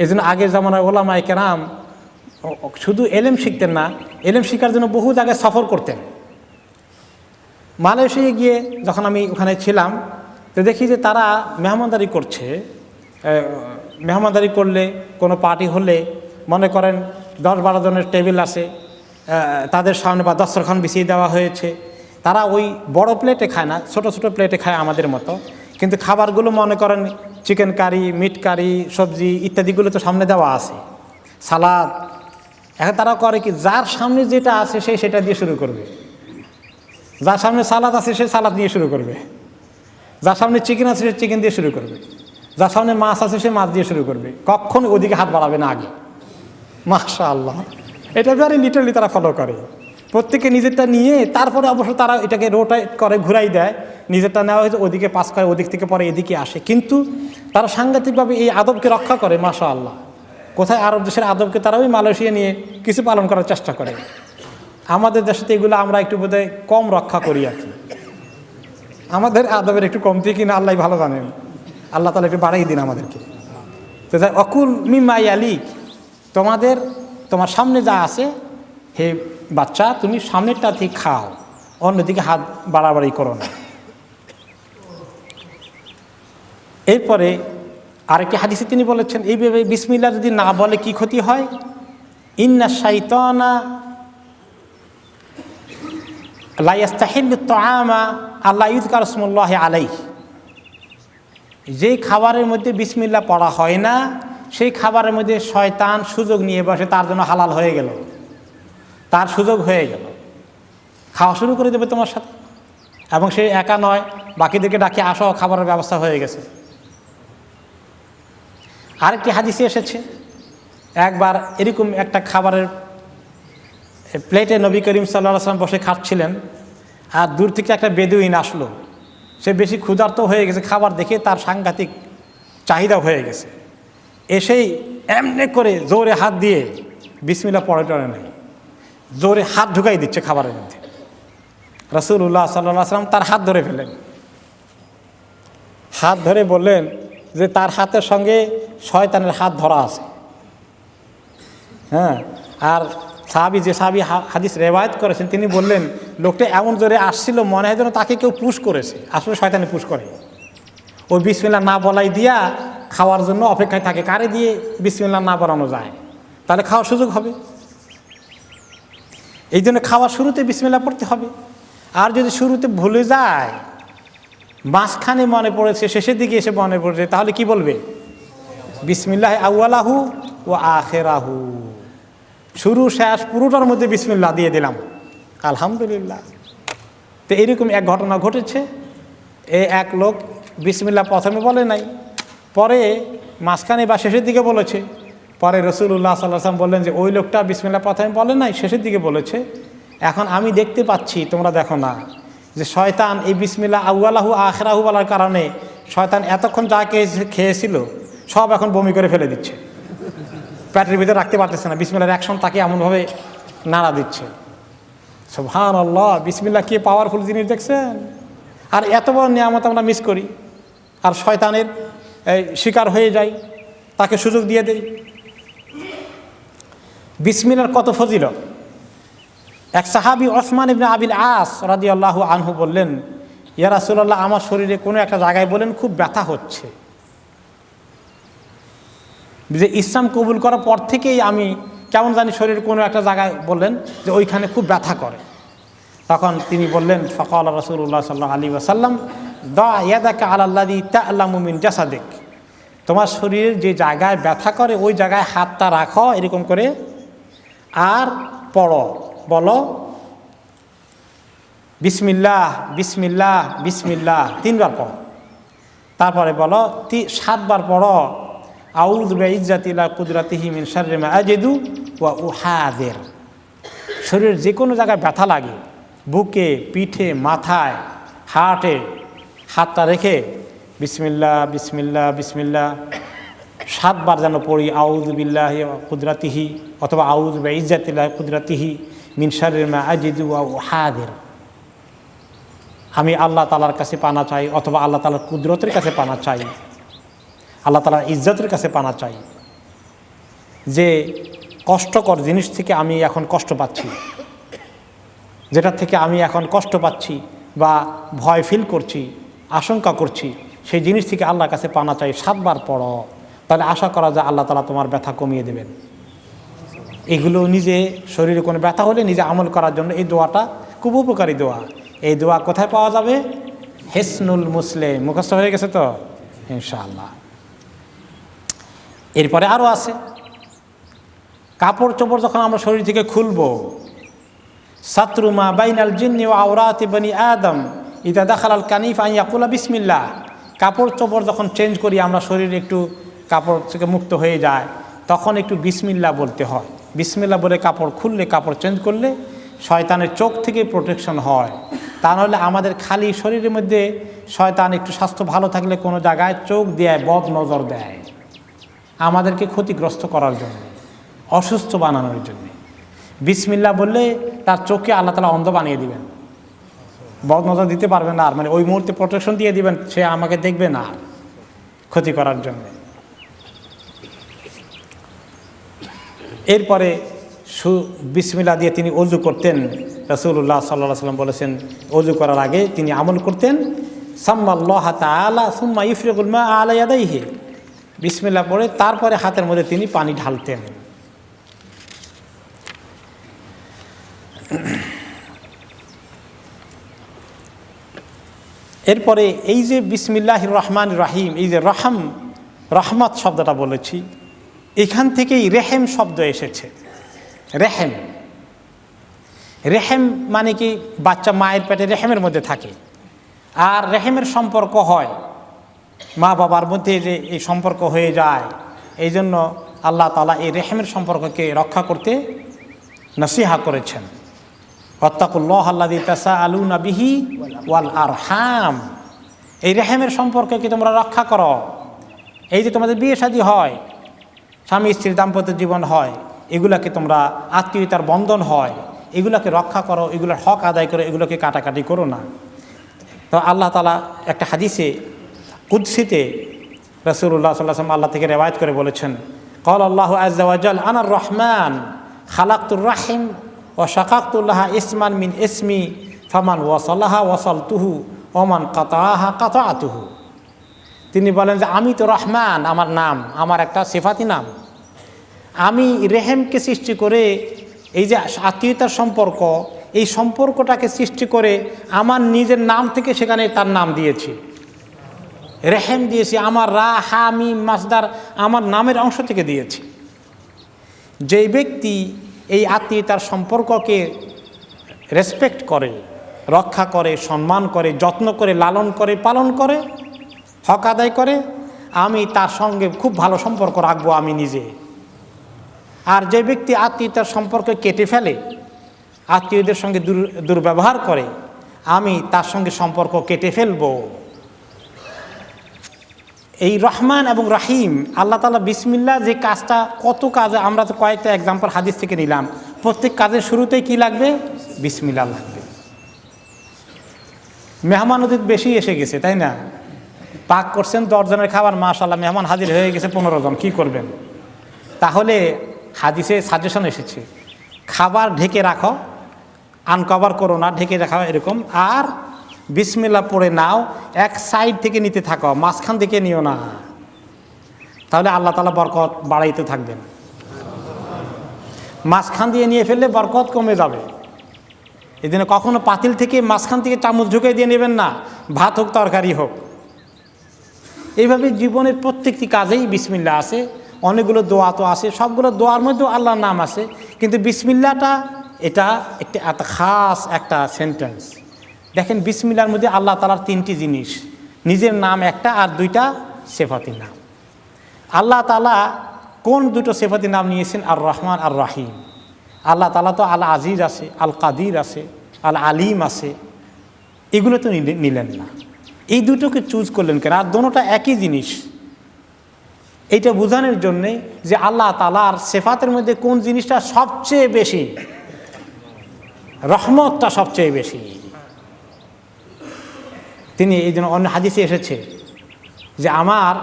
এই জন্য আগের জামানার ওলামায়ে কেরাম শুধু এলেম শিখতেন না, এলেম শিখার জন্য বহু জায়গায় সফর করতেন। মালয়েশিয়া গিয়ে যখন আমি ওখানে ছিলাম, তো দেখি যে তারা মেহমানদারি করছে। মেহমানদারি করলে কোনো পার্টি হলে মনে করেন 10-12 জনের টেবিল আছে, তাদের সামনে বা দস্তরখান বিছিয়ে দেওয়া হয়েছে। তারা ওই বড় প্লেটে খায় না, ছোট ছোট প্লেটে খায় আমাদের মতো, কিন্তু খাবারগুলো মনে করেন চিকেন কারি, মিট কারি, সবজি ইত্যাদিগুলো তো সামনে দেওয়া আছে, সালাদ। এখন তারা করে কি, যার সামনে যেটা আছে সে সেটা দিয়ে শুরু করবে। যার সামনে সালাদ আছে সে সালাদ দিয়ে শুরু করবে, যার সামনে চিকেন আছে সে চিকেন দিয়ে শুরু করবে, যার সামনে মাছ আছে সে মাছ দিয়ে শুরু করবে। কখনো ওদিকে হাত বাড়াবে না আগে। মাশাআল্লাহ, এটা ভেরি লিটারলি তারা ফলো করে। প্রত্যেকে নিজেরটা নিয়ে তারপরে অবশ্য তারা এটাকে রোটাইট করে, ঘুরাই দেয়। নিজেরটা নেওয়া হয়েছে, ওদিকে পাস করে, ওদিক থেকে পরে এদিকে আসে। কিন্তু তারা সাংঘাতিকভাবে এই আদবকে রক্ষা করে। মাশাআল্লাহ, কোথায় আরব দেশের আদবকে তারা ওই মালয়েশিয়া নিয়ে কিছু পালন করার চেষ্টা করে। আমাদের দেশে তো এগুলো আমরা একটু বোধহয় কম রক্ষা করি আর কি। আমাদের আদবের একটু কমতি কিনা আল্লাহ ভালো জানেন। আল্লাহ তাআলা একটু বাড়াই দিন আমাদেরকে। তো যাই, অকুল মিম্মা ইয়ালিক, তোমার সামনে যা আছে হে বাচ্চা, তুমি সামনেরটা থেকে খাও, অন্যদিকে হাত বাড়াবাড়ি করো না। এরপরে আরেকটি হাদিসে তিনি বলেছেন, এইভাবে বিসমিল্লাহ যদি না বলে কি ক্ষতি হয়? ইন্না শাইতানা লা ইস্তাহিল্লু তাআমা আল্লা ইযকার ইসমুল্লাহি আলাইহি। যেই খাবারের মধ্যে বিসমিল্লাহ পড়া হয় না সেই খাবারের মধ্যে শয়তান সুযোগ নিয়ে বসে, তার জন্য হালাল হয়ে গেল, তার সুযোগ হয়ে গেল, খাওয়া শুরু করে দেবে তোমার সাথে। এবং সে একা নয়, বাকিদেরকে ডাকে আসো, খাবারের ব্যবস্থা হয়ে গেছে। আরেকটি হাদিসে এসেছে, একবার এরকম একটা খাবারের প্লেটে নবী করিম সাল্লাল্লাহু আলাইহি ওয়াসাল্লাম বসে খাচ্ছিলেন, আর দূর থেকে একটা বেদুইন আসলো। সে বেশি ক্ষুধার্ত হয়ে গেছে, খাবার দেখে তার সাংঘাতিক চাহিদা হয়ে গেছে। এসেই এমনি করে জোরে হাত দিয়ে বিসমিল্লাহ পড়ে টড়ে নেই, জোরে হাত ঢুকাই দিচ্ছে খাবারের মধ্যে। রাসূলুল্লাহ সাল্লাল্লাহু আলাইহি ওয়াসাল্লাম তার হাত ধরে ফেলেন, হাত ধরে বললেন যে তার হাতের সঙ্গে শয়তানের হাত ধরা আছে। হ্যাঁ, আর যে সাহাবী হাদিস রেওয়ায়েত করেছেন তিনি বললেন, লোকটা এমন জোরে আসছিল মনে হয় যেন তাকে কেউ পুশ করেছে, আসলে শয়তানে পুশ করে। ওই বিসমিল্লাহ না বলাই দিয়া খাওয়ার জন্য অপেক্ষায় থাকে, কারে দিয়ে বিসমিল্লাহ না বলানো যায়, তাহলে খাওয়ার সুযোগ হবে। এই জন্য খাওয়ার শুরুতে বিসমিল্লাহ পড়তে হবে। আর যদি শুরুতে ভুলে যায়, মাঝখানে মনে পড়েছে, শেষের দিকে এসে মনে পড়েছে, তাহলে কি বলবে? বিসমিল্লাহ আউয়ালাহু ওয়া আখিরাহু, শুরু শেষ পুরোটার মধ্যে বিসমিল্লাহ দিয়ে দিলাম, আলহামদুলিল্লাহ। তো এরকম এক ঘটনা ঘটেছে। এক লোক বিসমিল্লাহ প্রথমে বলে নাই, পরে মাঝখানে বা শেষের দিকে বলেছে। পরে রাসূলুল্লাহ সাল্লাল্লাহু আলাইহি ওয়াসাল্লাম বললেন যে ওই লোকটা বিসমিল্লাহ প্রথমে বলে নাই, শেষের দিকে বলেছে। এখন আমি দেখতে পাচ্ছি, তোমরা দেখো না, যে শয়তান এই বিসমিল্লাহ আউয়ালাহু আখিরাহু বলার কারণে শয়তান এতক্ষণ যা খেয়েছিল সব এখন বমি করে ফেলে দিচ্ছে, পেটের ভিতরে রাখতে পারতেছে না। বিসমিল্লাহর অ্যাকশন তাকে এমনভাবে নাড়া দিচ্ছে। সুবহানাল্লাহ, বিসমিল্লাহ কি পাওয়ারফুল জিনিস দেখছেন। আর এত বড় নিয়ামত আমরা মিস করি, আর শয়তানের শিকার হয়ে যাই, তাকে সুযোগ দিয়ে দেই। বিসমিল্লাহর কত ফজিলত। এক সাহাবী ওসমান ইবনে আবিল আস রাদিয়াল্লাহু আনহু বললেন, ইয়া রাসূলুল্লাহ, আমার শরীরে কোনো একটা জায়গায় বলেন খুব ব্যথা হচ্ছে, যে ইসলাম কবুল করার পর থেকেই আমি কেমন জানি শরীরের কোনো একটা জায়গায় বললেন যে ওইখানে খুব ব্যথা করে। তখন তিনি বললেন, ফাকাল রাসূলুল্লাহ সাল্লাল্লাহু আলাইহি ওয়াসাল্লাম, দা ইয়াদাকা আলাল্লাযী তা'লামু মিন জাসাদিক, তোমার শরীরের যে জায়গায় ব্যথা করে ওই জায়গায় হাতটা রাখো এরকম করে, আর পড়ো, বলো বিসমিল্লাহ বিসমিল্লাহ বিসমিল্লাহ 3 বার পড়ো। তারপরে বলো 7 বার পড়ো আউযু বিইজ্জাতিল্লাহি ওয়া কুদরাতিহি মিন শাররি মা আজিদু ওয়া উহাযির। শরীরের যে কোনো জায়গায় ব্যথা লাগে, বুকে, পিঠে, মাথায়, হার্টে হাতটা রেখে বিসমিল্লাহ বিসমিল্লাহ বিসমিল্লাহ 7 বার যেন পড়ি, আউযু বিল্লাহি ওয়া কুদরাতিহি, অথবা আউযু বিইজ্জাতিল্লাহি ওয়া কুদরাতিহি মিন শাররি মা আজিদু ওয়া উহাযির। আমি আল্লাহ তাআলার কাছে পানা চাই, অথবা আল্লাহ তাআলার কুদরতের কাছে পানা চাই, আল্লাহ তাআলার ইজ্জতের কাছে পানা চাই, যে কষ্টকর জিনিস থেকে আমি এখন কষ্ট পাচ্ছি, যেটা থেকে আমি এখন কষ্ট পাচ্ছি বা ভয় ফিল করছি, আশঙ্কা করছি, সেই জিনিস থেকে আল্লাহর কাছে পানা চাই। 7 বার পড়ো, তাহলে আশা করা যায় আল্লাহ তাআলা তোমার ব্যথা কমিয়ে দেবেন। এগুলো নিজে শরীরে কোনো ব্যথা হলে নিজে আমল করার জন্য এই দোয়াটা খুব উপকারী দোয়া। এই দোয়া কোথায় পাওয়া যাবে? হিসনুল মুসলিম। মুখস্থ হয়ে গেছে তো ইনশাআল্লাহ। এরপরে আরও আছে, কাপড় চোপড় যখন আমরা শরীর থেকে খুলব, সাতরু মা বাইনাল জিন্নি ওয়া আওরাতি বনি আদম ইদা দাখালাল কানিফ আন ইয়াকুলা বিসমিল্লাহ। কাপড় চোপড় যখন চেঞ্জ করি আমরা, শরীর একটু কাপড় থেকে মুক্ত হয়ে যায়, তখন একটু বিসমিল্লাহ বলতে হয়। বিসমিল্লাহ বলে কাপড় খুললে, কাপড় চেঞ্জ করলে শয়তানের চোখ থেকে প্রোটেকশন হয়। তা নাহলে আমাদের খালি শরীরের মধ্যে শয়তান একটু স্বাস্থ্য ভালো থাকলে কোনো জায়গায় চোখ দেয়, বদ নজর দেয়, আমাদেরকে ক্ষতিগ্রস্ত করার জন্য, অসুস্থ বানানোর জন্য। বিসমিল্লাহ বললে তার চোখকে আল্লাহ তাআলা অন্ধ বানিয়ে দিবেন, বদ নজর দিতে পারবে না, আর মানে ওই মুহূর্তে প্রোটেকশন দিয়ে দিবেন, সে আমাকে দেখবে না ক্ষতি করার জন্য। এরপরে বিসমিল্লাহ দিয়ে তিনি ওযু করতেন। রাসূলুল্লাহ সাল্লাল্লাহু আলাইহি ওয়াসাল্লাম বলেছেন, ওযু করার আগে তিনি আমল করতেন, সাম্মাল্লাহ তাআলা সুম্মা ইফরিগুল মা আলা ইয়াদাইহি, বিসমিল্লাহ পড়ে তারপরে হাতের মধ্যে তিনি পানি ঢালতেন। এরপরে এই যে বিসমিল্লাহির রহমানির রহিম, এই যে রহমত শব্দটা বলেছি, এখান থেকেই রেহেম শব্দ এসেছে। রেহেম, রেহেম মানে কি বাচ্চা মায়ের পেটে রেহেমের মধ্যে থাকে, আর রেহেমের সম্পর্ক হয় মা বাবার মধ্যে, যে এই সম্পর্ক হয়ে যায়। এই জন্য আল্লাহ তাআলা এই রেহেমের সম্পর্ককে রক্ষা করতে নসিহা করেছেন, ওয়াত্তাকুল্লাহ আল্লাযী তাসাআলুনা বিহি ওয়াল আরহাম। এই রেহেমের সম্পর্ককে তোমরা রক্ষা করো। এই যে তোমাদের বিয়ে শাদী হয়, স্বামী স্ত্রীর দাম্পত্য জীবন হয়, এগুলাকে তোমরা আত্মীয়তার বন্ধন হয়, এগুলাকে রক্ষা করো, এগুলোর হক আদায় করো, এগুলোকে কাটাকাটি করো না। তো আল্লাহ তাআলা একটা হাদিসে কুদসিতে রাসূলুল্লাহ সাল্লাল্লাহু আলাইহি ওয়াসাল্লাম আল্লাহ থেকে রিওয়ায়াত করে বলেছেন, ক্বাল আল্লাহু আযজা ওয়া জাল আনার রহমান খালাকতুর রাহিম ওয়া শাকাকতু লাহা ইসমান মিন ইসমি ফামান ওয়াসালাহা ওয়াসালতুহু ওমান কাতাআহা কাতাআতুহু। তিনি বলেন যে আমি তো রহমান, আমার নাম, আমার একটা সিফাতি নাম। আমি রেহেমকে সৃষ্টি করে, এই যে আত্মীয়তার সম্পর্ক, এই সম্পর্কটাকে সৃষ্টি করে আমার নিজের নাম থেকে সেখানে তার নাম দিয়েছি, রেহেম দিয়েছি। আমার রা হা মিম মাসদার আমার নামের অংশ থেকে দিয়েছি। যেই ব্যক্তি এই আত্মীয়তার সম্পর্ককে রেসপেক্ট করে, রক্ষা করে, সম্মান করে, যত্ন করে, লালন করে, পালন করে, হক আদায় করে, আমি তার সঙ্গে খুব ভালো সম্পর্ক রাখবো আমি নিজে। আর যে ব্যক্তি আত্মীয়তার সম্পর্ক কেটে ফেলে, আত্মীয়দের সঙ্গে দুর্ব্যবহার করে, আমি তার সঙ্গে সম্পর্ক কেটে ফেলবো। এই রহমান এবং রাহিম, আল্লাহ তাআলা বিসমিল্লাহ যে কাজটা, কত কাজে আমরা তো কয়েকটা এক্সাম্পল হাদিস থেকে নিলাম, প্রত্যেক কাজের শুরুতেই কি লাগবে? বিসমিল্লাহ লাগবে। মেহমান অতিথি বেশি এসে গেছে, তাই না? পাক করছেন 10 জনের খাবার, মাশাআল্লাহ মেহমান হাজির হয়ে গেছে 15 জন, কি করবেন? তাহলে হাদিসে সাজেশন এসেছে, খাবার ঢেকে রাখো, আনকভার করো না, ঢেকে রাখো এরকম। আর বিসমিল্লাহ পড়ে নাও, এক সাইড থেকে নিতে থাকো, মাঝখান থেকে নিও না। তাহলে আল্লাহ তাআলা বরকত বাড়াইতে থাকবেন। মাঝখান দিয়ে নিয়ে ফেললে বরকত কমে যাবে। এই জন্য কখনো পাতিল থেকে মাঝখান থেকে চামচ ঢুকিয়ে দিয়ে নেবেন না, ভাত হোক তরকারি হোক। এইভাবে জীবনের প্রত্যেকটি কাজেই বিসমিল্লাহ আছে। অনেকগুলো দোয়া তো আছে, সবগুলো দোয়ার মধ্যেও আল্লাহর নাম আছে, কিন্তু বিসমিল্লাহটা এটা একটা খাস একটা সেন্টেন্স। দেখেন বিসমিল্লাহর মধ্যে আল্লাহ তাআলার 3টি জিনিস, নিজের নাম একটা আর 2টা সিফাতি নাম। আল্লাহ তাআলা কোন 2টো সিফাতি নাম নিয়েছেন? আর রহমান আর রাহিম। আল্লাহ তাআলা তো আল আজিজ আছে, আল কাদির আছে, আল আলিম আছে, এগুলো তো নিলেন না। এই 2টোকে চুজ করলেন কেন? আর দোনোটা একই জিনিস। এইটা বোঝানোর জন্যে যে আল্লাহ তাআলার সিফাতের মধ্যে কোন জিনিসটা সবচেয়ে বেশি, রহমতটা সবচেয়ে বেশি। তিনি এই জন্য অন্য হাদিসে এসেছে যে আমার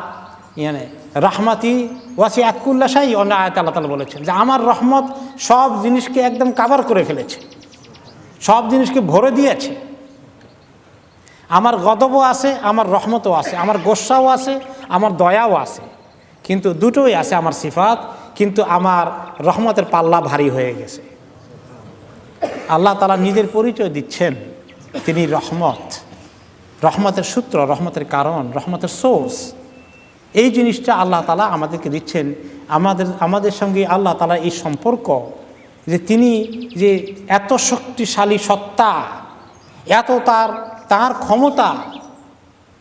রহমতি ওয়াসিআত কুল্লা শাই। অন্য আয়াতে আল্লাহ তাআলা বলেছেন যে আমার রহমত সব জিনিসকে একদম কাভার করে ফেলেছে, সব জিনিসকে ভরে দিয়েছে। আমার গদবও আছে, আমার রহমতও আছে, আমার গোস্সাও আছে, আমার দয়াও আছে, কিন্তু দুটোই আছে আমার সিফাত। কিন্তু আমার রহমতের পাল্লা ভারী হয়ে গেছে। আল্লাহ তাআলা নিজের পরিচয় দিচ্ছেন, তিনি রহমত, রহমতের সূত্র, রহমতের কারণ, রহমতের সোর্স। এই জিনিসটা আল্লাহ তাআলা আমাদেরকে দিচ্ছেন। আমাদের সঙ্গে আল্লাহ তাআলা এই সম্পর্ক, যে তিনি যে এত শক্তিশালী সত্তা, এত তার ক্ষমতা,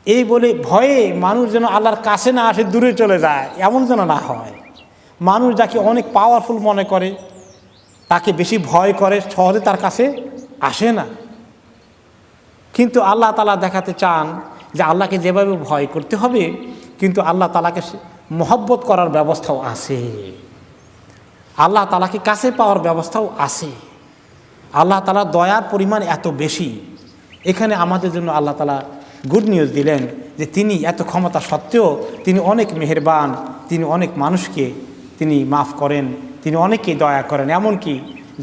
এই বলে ভয়ে মানুষ যেন আল্লাহর কাছে না আসে, দূরে চলে যায়, এমন যেন না হয়। মানুষ যাকে অনেক পাওয়ারফুল মনে করে, তাকে বেশি ভয় করে, সহজে তার কাছে আসে না। কিন্তু আল্লাহ তাআলা দেখাতে চান যে আল্লাহকে যেভাবে ভয় করতে হবে, কিন্তু আল্লাহ তাআলাকে মহব্বত করার ব্যবস্থাও আছে, আল্লাহ তাআলাকে কাছে পাওয়ার ব্যবস্থাও আছে। আল্লাহ তাআলা দয়ার পরিমাণ এত বেশি। এখানে আমাদের জন্য আল্লাহ তাআলা গুড নিউজ দিলেন যে তিনি এত ক্ষমতা সত্ত্বেও তিনি অনেক মেহেরবান, তিনি অনেক মানুষকে তিনি মাফ করেন, তিনি অনেককে দয়া করেন। এমনকি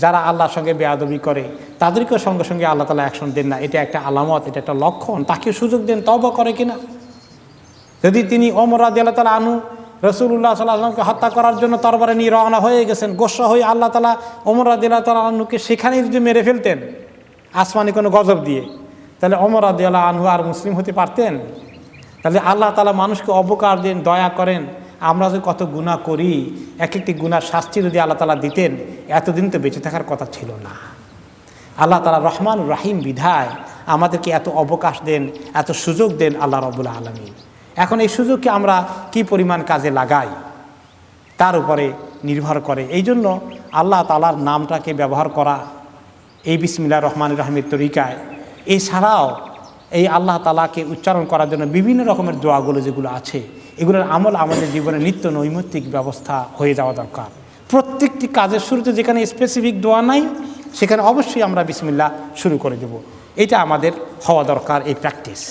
যারা আল্লাহর সঙ্গে বেয়াদবি করে তাদেরকেও সঙ্গে সঙ্গে আল্লাহ তাআলা অ্যাকশন দেন না। এটা একটা আলামত, এটা একটা লক্ষণ। তাকে সুযোগ দেন তওবা করে কিনা। যদি তিনি ওমর রাদিয়াল্লাহু তাআলা আনহু রাসূলুল্লাহ সাল্লাল্লাহু আলাইহি ওয়াসাল্লামকে হত্যা করার জন্য তরবারি নিয়ে রওনা হয়ে গেছেন, গোসা হয়ে আল্লাহ তাআলা ওমর রাদিয়াল্লাহু তাআলা আনহুকে সেখানেই যদি মেরে ফেলতেন আসমানি কোনো গজব দিয়ে, তাহলে ওমর রাদিয়াল্লাহু আনহু আর মুসলিম হতে পারতেন? তাহলে আল্লাহ তাআলা মানুষকে অবকার দেন, দয়া করেন। আমরা যে কত গুনাহ করি, এক একটি গুনার শাস্তি যদি আল্লাহ তাআলা দিতেন, এতদিন তো বেঁচে থাকার কথা ছিল না। আল্লাহ তাআলা রহমান রাহিম বিধায় আমাদেরকে এত অবকাশ দেন, এত সুযোগ দেন আল্লাহ রাব্বুল আলামিন। এখন এই সুযোগকে আমরা কি পরিমাণ কাজে লাগাই তার উপরে নির্ভর করে। এই জন্য আল্লাহ তাআলার নামটাকে ব্যবহার করা এই বিসমিল্লাহির রহমানির রহিমের তরিকায়, এছাড়াও এই আল্লাহ তাআলাকে উচ্চারণ করার জন্য বিভিন্ন রকমের দোয়াগুলো যেগুলো আছে, এগুলোর আমল আমাদের জীবনে নিত্য নৈমিত্তিক ব্যবস্থা হয়ে যাওয়া দরকার। প্রত্যেকটি কাজের শুরুতে যেখানে স্পেসিফিক দোয়া নাই, সেখানে অবশ্যই আমরা বিসমিল্লাহ শুরু করে দেব। এটা আমাদের হওয়া দরকার, এই প্র্যাকটিস।